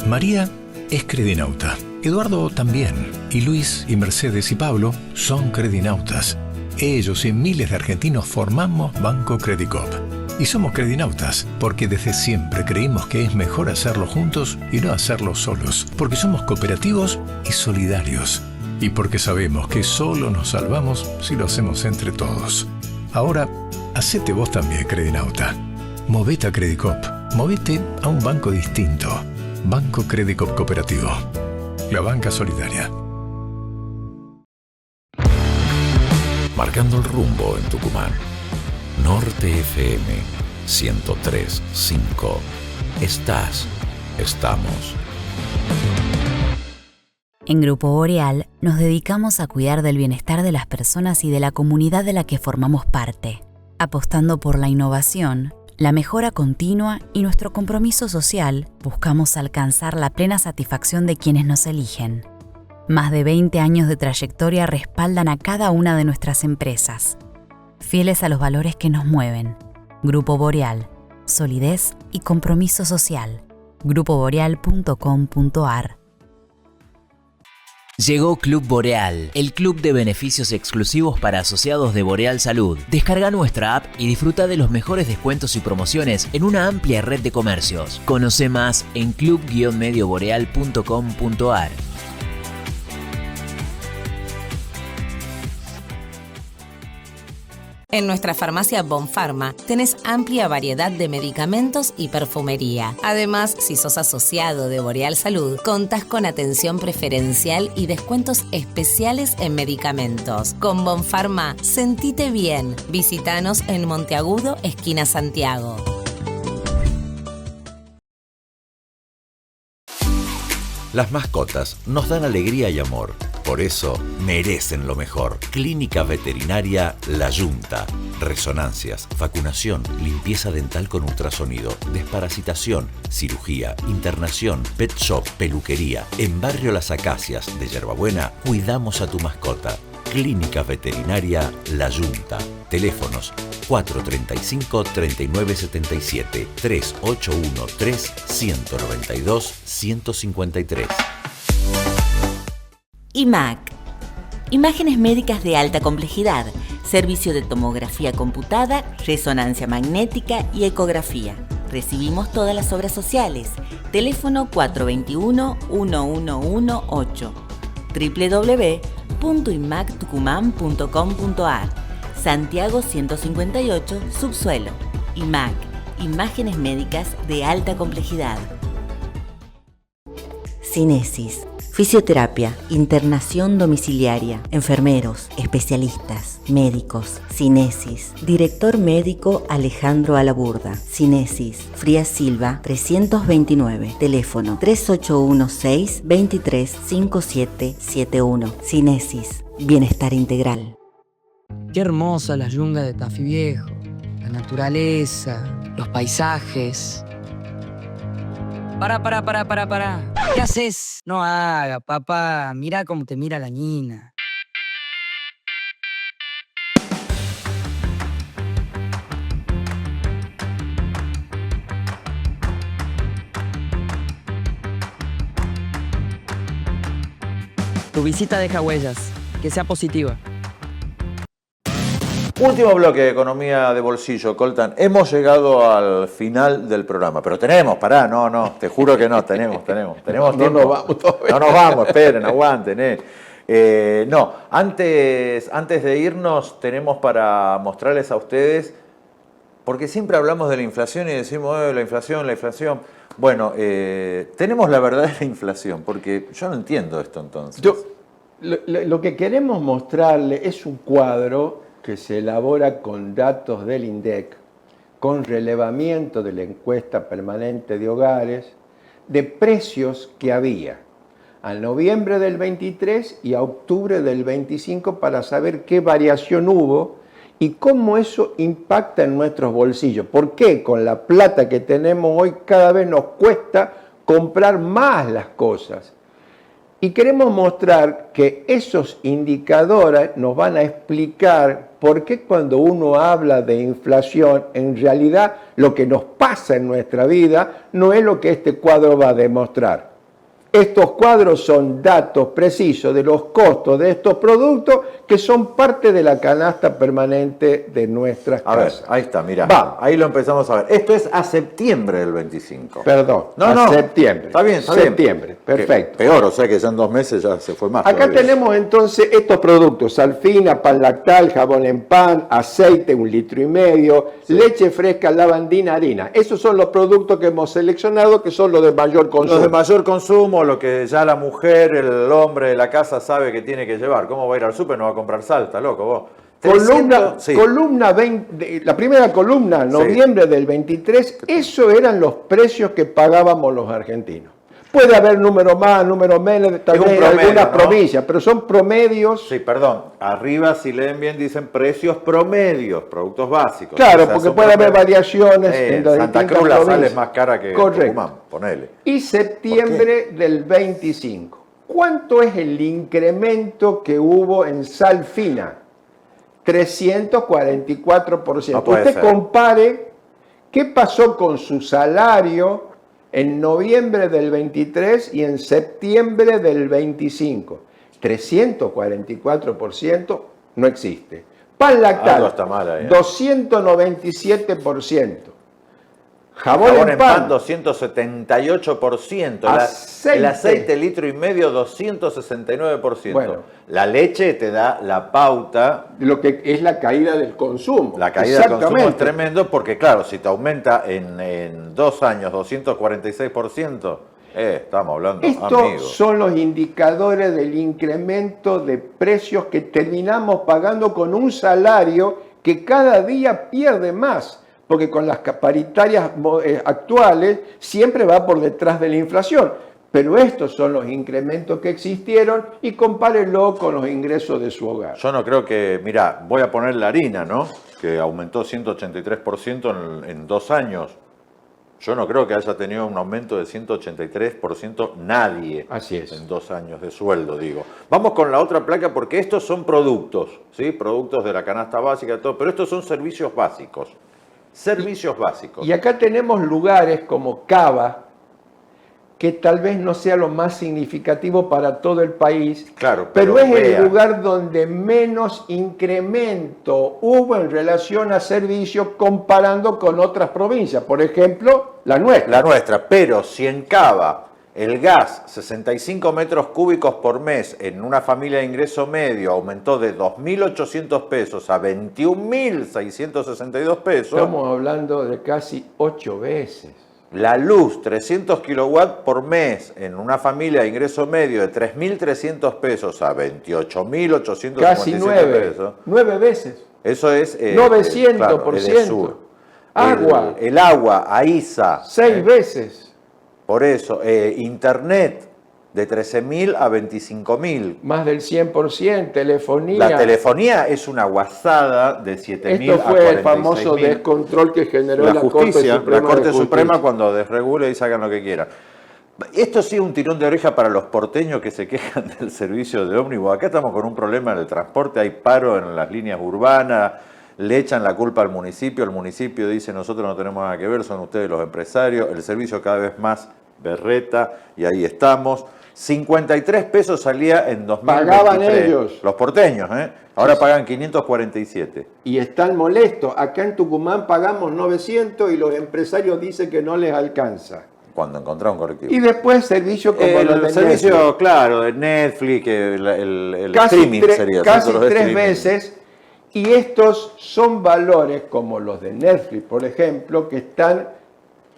Speaker 4: María es credinauta, Eduardo también, y Luis y Mercedes y Pablo son credinautas. Ellos y miles de argentinos formamos Banco Credicop. Y somos credinautas porque desde siempre creímos que es mejor hacerlo juntos y no hacerlo solos, porque somos cooperativos y solidarios, y porque sabemos que solo nos salvamos si lo hacemos entre todos. Ahora, hacete vos también credinauta. Movete a Credicop, movete a un banco distinto. Banco Credicop Cooperativo, la banca solidaria.
Speaker 5: Marcando el rumbo en Tucumán. Norte FM 103.5. Estamos.
Speaker 6: En Grupo Boreal nos dedicamos a cuidar del bienestar de las personas y de la comunidad de la que formamos parte, apostando por la innovación, la mejora continua y nuestro compromiso social. Buscamos alcanzar la plena satisfacción de quienes nos eligen. Más de 20 años de trayectoria respaldan a cada una de nuestras empresas, fieles a los valores que nos mueven. Grupo Boreal, solidez y compromiso social. grupoboreal.com.ar.
Speaker 7: Llegó Club Boreal, el club de beneficios exclusivos para asociados de Boreal Salud. Descarga nuestra app y disfruta de los mejores descuentos y promociones en una amplia red de comercios. Conoce más en club-medioboreal.com.ar.
Speaker 8: En nuestra farmacia Bonfarma tenés amplia variedad de medicamentos y perfumería. Además, si sos asociado de Boreal Salud, contás con atención preferencial y descuentos especiales en medicamentos. Con Bonfarma, sentite bien. Visítanos en Monteagudo, esquina Santiago.
Speaker 5: Las mascotas nos dan alegría y amor. Por eso merecen lo mejor. Clínica Veterinaria La Yunta. Resonancias, vacunación, limpieza dental con ultrasonido, desparasitación, cirugía, internación, pet shop, peluquería. En Barrio Las Acacias de Yerbabuena cuidamos a tu mascota. Clínica Veterinaria La Yunta. Teléfonos 435-3977, 3813-192-153.
Speaker 9: IMAC. Imágenes médicas de alta complejidad, servicio de tomografía computada, resonancia magnética y ecografía. Recibimos todas las obras sociales. Teléfono 421-1118. www.imactucumán.com.ar. Santiago 158, subsuelo. IMAC. Imágenes médicas de alta complejidad. Cinesis. Fisioterapia, internación domiciliaria, enfermeros, especialistas, médicos. Cinesis. Director médico Alejandro Alaburda. Cinesis. Frías Silva 329. Teléfono 3816-235771. Cinesis. Bienestar integral.
Speaker 10: Qué hermosa la yunga de Tafí Viejo. La naturaleza, los paisajes. Para. ¿Qué haces? No haga, papá. Mira cómo te mira la niña. Tu visita deja huellas. Que sea positiva.
Speaker 2: Último bloque de economía de bolsillo, Coltan. Hemos llegado al final del programa, pero tenemos, te juro que no, tenemos tiempo.
Speaker 3: No nos vamos todavía.
Speaker 2: No nos vamos, esperen, aguanten. Antes de irnos tenemos para mostrarles a ustedes, porque siempre hablamos de la inflación y decimos, la inflación. Bueno, tenemos la verdadera inflación, porque yo no entiendo esto entonces.
Speaker 3: Lo que queremos mostrarle es un cuadro que se elabora con datos del INDEC, con relevamiento de la encuesta permanente de hogares, de precios que había a noviembre del 23 y a octubre del 25 para saber qué variación hubo y cómo eso impacta en nuestros bolsillos. ¿Por qué con la plata que tenemos hoy cada vez nos cuesta comprar más las cosas? Y queremos mostrar que esos indicadores nos van a explicar por qué cuando uno habla de inflación, en realidad lo que nos pasa en nuestra vida no es lo que este cuadro va a demostrar. Estos cuadros son datos precisos de los costos de estos productos que son parte de la canasta permanente de nuestras casas.
Speaker 2: A ver, ahí está, mirá. Ahí lo empezamos a ver. Esto es a septiembre del 25.
Speaker 3: Perdón, septiembre.
Speaker 2: Está bien,
Speaker 3: septiembre, perfecto.
Speaker 2: Peor, o sea que ya en 2 meses ya se fue más.
Speaker 3: Acá tenemos entonces estos productos: Salfina, pan lactal, jabón en pan, aceite 1,5 litros, leche fresca, lavandina, harina. Esos son los productos que hemos seleccionado que son los de mayor consumo.
Speaker 2: Los de mayor consumo, lo que ya la mujer, el hombre de la casa sabe que tiene que llevar. ¿Cómo va a ir al súper? No va a comprar salsa, loco vos.
Speaker 3: columna 20, la primera columna, noviembre del 23, eso eran los precios que pagábamos los argentinos. Puede haber número más, número menos, también en algunas provincias, pero son promedios.
Speaker 2: Sí, perdón. Arriba, si leen bien, dicen precios promedios, productos básicos.
Speaker 3: Claro, o sea, porque puede haber variaciones en las
Speaker 2: Santa Cruz la sal es más cara que Tucumán, ponele.
Speaker 3: Y septiembre del 25. ¿Cuánto es el incremento que hubo en sal fina? 344%.
Speaker 2: No puede
Speaker 3: Usted
Speaker 2: ser.
Speaker 3: compare qué pasó con su salario en noviembre del 23 y en septiembre del 25. 344% no existe. Pan lactal,
Speaker 2: Algo está mal ahí,
Speaker 3: 297%. Jabón en pan,
Speaker 2: 278%. El aceite litro y medio, 269%.
Speaker 3: Bueno.
Speaker 2: La leche te da la pauta.
Speaker 3: Lo que es la caída del consumo.
Speaker 2: La caída del consumo es tremendo porque, claro, si te aumenta en 2 años 246%, estamos hablando,
Speaker 3: Estos
Speaker 2: amigos.
Speaker 3: son los indicadores del incremento de precios que terminamos pagando con un salario que cada día pierde más. Porque con las paritarias actuales siempre va por detrás de la inflación. Pero estos son los incrementos que existieron y compárenlo con los ingresos de su hogar.
Speaker 2: Yo no creo que, mirá, voy a poner la harina, ¿no? Que aumentó 183% en 2 años. Yo no creo que haya tenido un aumento de 183% nadie.
Speaker 3: Así es.
Speaker 2: En 2 años de sueldo, digo. Vamos con la otra placa porque estos son productos, ¿sí? Productos de la canasta básica, todo, pero estos son servicios básicos. Servicios básicos.
Speaker 3: Y acá tenemos lugares como Cava, que tal vez no sea lo más significativo para todo el país,
Speaker 2: claro,
Speaker 3: pero es el lugar donde menos incremento hubo en relación a servicios comparando con otras provincias. Por ejemplo, la nuestra.
Speaker 2: La nuestra, pero si en Cava el gas, 65 metros cúbicos por mes en una familia de ingreso medio aumentó de 2.800 pesos a 21.662 pesos.
Speaker 3: Estamos hablando de casi 8 veces.
Speaker 2: La luz, 300 kilowatts por mes en una familia de ingreso medio de 3.300 pesos a 28.857
Speaker 3: casi 9
Speaker 2: pesos.
Speaker 3: 9 veces.
Speaker 2: Eso es
Speaker 3: 900%.
Speaker 2: Claro, Edesur.
Speaker 3: Agua.
Speaker 2: El agua, AISA.
Speaker 3: 6 veces.
Speaker 2: Por eso, internet de 13.000 a 25.000.
Speaker 3: Más del 100%, telefonía.
Speaker 2: La telefonía es una guasada de 7.000 a 46.000.
Speaker 3: Esto fue el famoso descontrol que generó la
Speaker 2: Corte Suprema cuando desregula y sacan lo que quiera. Esto sí es un tirón de oreja para los porteños que se quejan del servicio de ómnibus. Acá estamos con un problema en el transporte, hay paro en las líneas urbanas, le echan la culpa al municipio, el municipio dice nosotros no tenemos nada que ver, son ustedes los empresarios, el servicio cada vez más berreta y ahí estamos. 53 pesos salía en 2023.
Speaker 3: Pagaban ellos.
Speaker 2: Los porteños, ¿eh? Ahora pagan 547.
Speaker 3: Y están molestos. Acá en Tucumán pagamos 900 y los empresarios dicen que no les alcanza.
Speaker 2: Cuando encontraron un colectivo.
Speaker 3: Y después servicio como
Speaker 2: el servicio, Netflix. Claro, de Netflix, el streaming sería.
Speaker 3: Casi 3 veces. Y estos son valores como los de Netflix, por ejemplo, que están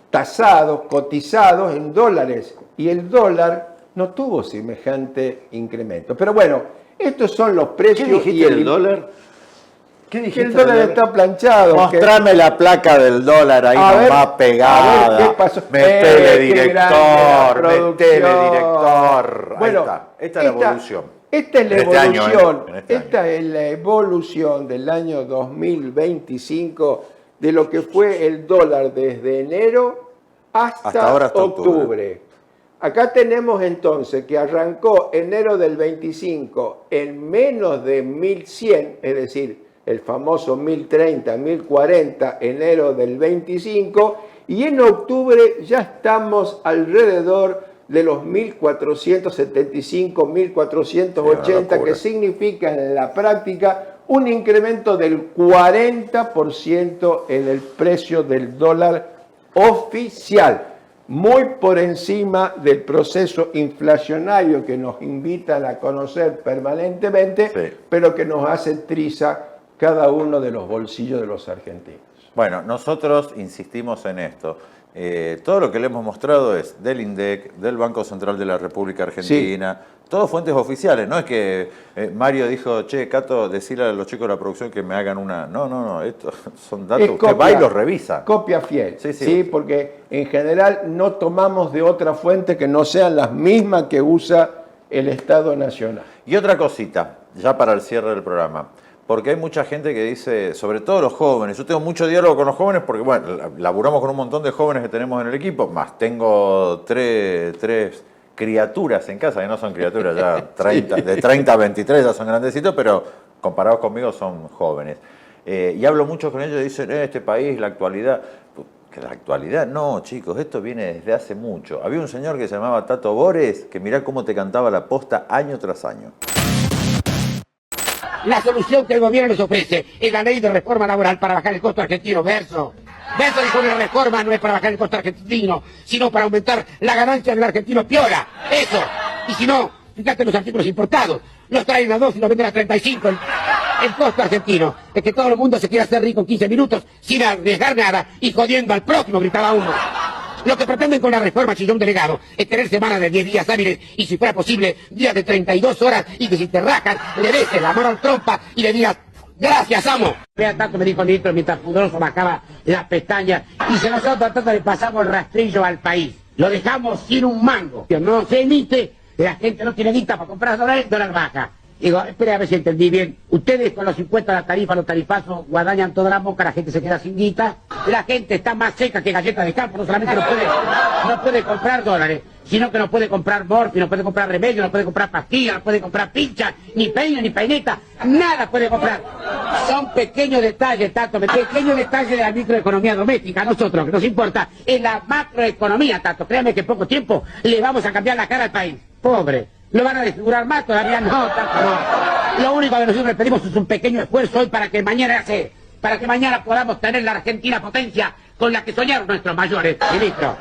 Speaker 3: tasados, cotizados en dólares. Y el dólar no tuvo semejante incremento. Pero bueno, estos son los precios.
Speaker 2: ¿Qué dijiste del dólar?
Speaker 3: ¿Qué dijiste? El dólar está planchado.
Speaker 2: Mostrame la placa del dólar ahí nomás pegada.
Speaker 3: A ver, ¿qué pasó?
Speaker 2: Metele director.
Speaker 3: Bueno,
Speaker 2: ahí está. Esta es la evolución.
Speaker 3: Esta es la evolución.
Speaker 2: Esta
Speaker 3: es la evolución del año 2025 de lo que fue el dólar desde enero hasta octubre. Acá tenemos entonces que arrancó enero del 25 en menos de 1100, es decir, el famoso 1030, 1040, enero del 25, y en octubre ya estamos alrededor de los 1475, 1480, que significa en la práctica un incremento del 40% en el precio del dólar oficial, muy por encima del proceso inflacionario que nos invitan a conocer permanentemente, pero que nos hace triza cada uno de los bolsillos de los argentinos.
Speaker 2: Bueno, nosotros insistimos en esto. todo lo que le hemos mostrado es del INDEC, del Banco Central de la República Argentina, todos fuentes oficiales. No es que Mario dijo, che, Cato, decirle a los chicos de la producción que me hagan una... No, estos son datos, usted va y los revisa.
Speaker 3: Copia fiel, sí, porque en general no tomamos de otra fuente que no sean las mismas que usa el Estado Nacional.
Speaker 2: Y otra cosita, ya para el cierre del programa. Porque hay mucha gente que dice, sobre todo los jóvenes, yo tengo mucho diálogo con los jóvenes porque, bueno, laburamos con un montón de jóvenes que tenemos en el equipo, más tengo tres criaturas en casa, que no son criaturas ya 30, de 30 a 23 ya son grandecitos, pero comparados conmigo son jóvenes. Y hablo mucho con ellos y dicen, este país, la actualidad... Que la actualidad, no, chicos, esto viene desde hace mucho. Había un señor que se llamaba Tato Bores, que mirá cómo te cantaba la posta año tras año.
Speaker 12: La solución que el gobierno nos ofrece es la ley de reforma laboral para bajar el costo argentino. Verso dijo que la reforma no es para bajar el costo argentino, sino para aumentar la ganancia del argentino piola. Eso. Y si no, fíjate los artículos importados. Los traen a 2 y los venden a 35. El costo argentino es que todo el mundo se quiera hacer rico en 15 minutos sin arriesgar nada y jodiendo al próximo, gritaba uno. Lo que pretenden con la reforma, chillón delegado, es tener semanas de 10 días hábiles y, si fuera posible, días de 32 horas y que si te rajan, le beses la mano al trompa y le digas, gracias, amo. Vea, tanto me dijo el ministro mientras pudoroso bajaba las pestañas y se nosotros tratando le pasamos el rastrillo al país. Lo dejamos sin un mango. Que no se emite, la gente no tiene guita para comprar dólares, dólar baja. Digo, espere a ver si entendí bien. Ustedes con los impuestos a la tarifa, los tarifazos, guadañan toda la boca, la gente se queda sin guita. La gente está más seca que galleta de campo, no solamente no puede comprar dólares, sino que no puede comprar morfina, no puede comprar remedio, no puede comprar pastillas, no puede comprar pincha, ni peine, ni peineta, nada puede comprar. Son pequeños detalles, Tato, pequeños detalles de la microeconomía doméstica. A nosotros, que nos importa, es la macroeconomía, Tato. Créame que en poco tiempo le vamos a cambiar la cara al país. Pobre. ¿Lo van a desfigurar más? Todavía no, Tato, no. Lo único que nosotros le pedimos es un pequeño esfuerzo hoy para que mañana podamos tener la Argentina potencia con la que soñaron nuestros mayores. Ministro,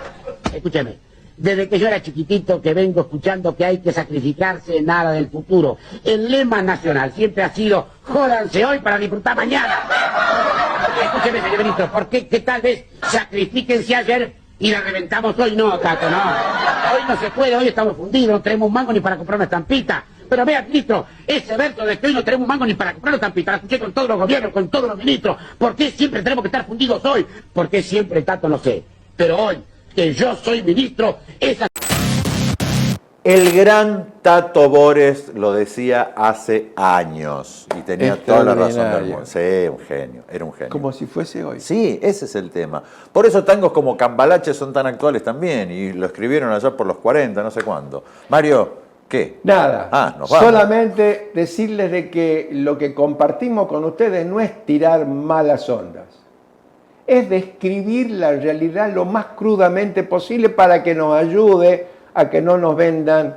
Speaker 12: escúcheme. Desde que yo era chiquitito que vengo escuchando que hay que sacrificarse nada del futuro. El lema nacional siempre ha sido, jódanse hoy para disfrutar mañana. Escúcheme, señor ministro, ¿por qué que tal vez sacrifíquense ayer y la reventamos hoy? No, Tato, no. Hoy no se puede, hoy estamos fundidos, no tenemos un mango ni para comprar una estampita. Pero vea, ministro, ese verso de que hoy no tenemos un mango ni para comprar una estampita, la escuché con todos los gobiernos, con todos los ministros. ¿Por qué siempre tenemos que estar fundidos hoy? ¿Por qué siempre, Tato? No sé. Pero hoy, que yo soy ministro, esa...
Speaker 2: El gran Tato Bores lo decía hace años y tenía toda la razón del mundo. Sí, un genio, era un genio.
Speaker 3: Como si fuese hoy.
Speaker 2: Sí, ese es el tema. Por eso tangos como Cambalache son tan actuales también y lo escribieron allá por los 40, no sé cuándo. Mario, ¿qué?
Speaker 3: Nada,
Speaker 2: nos vamos.
Speaker 3: Solamente decirles de que lo que compartimos con ustedes no es tirar malas ondas. Es describir la realidad lo más crudamente posible para que nos ayude a que no nos vendan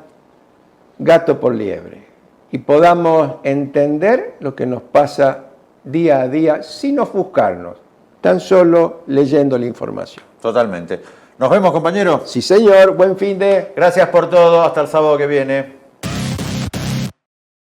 Speaker 3: gato por liebre y podamos entender lo que nos pasa día a día sin ofuscarnos, tan solo leyendo la información.
Speaker 2: Totalmente. ¿Nos vemos, compañero?
Speaker 3: Sí, señor. Buen fin de...
Speaker 2: Gracias por todo. Hasta el sábado que viene.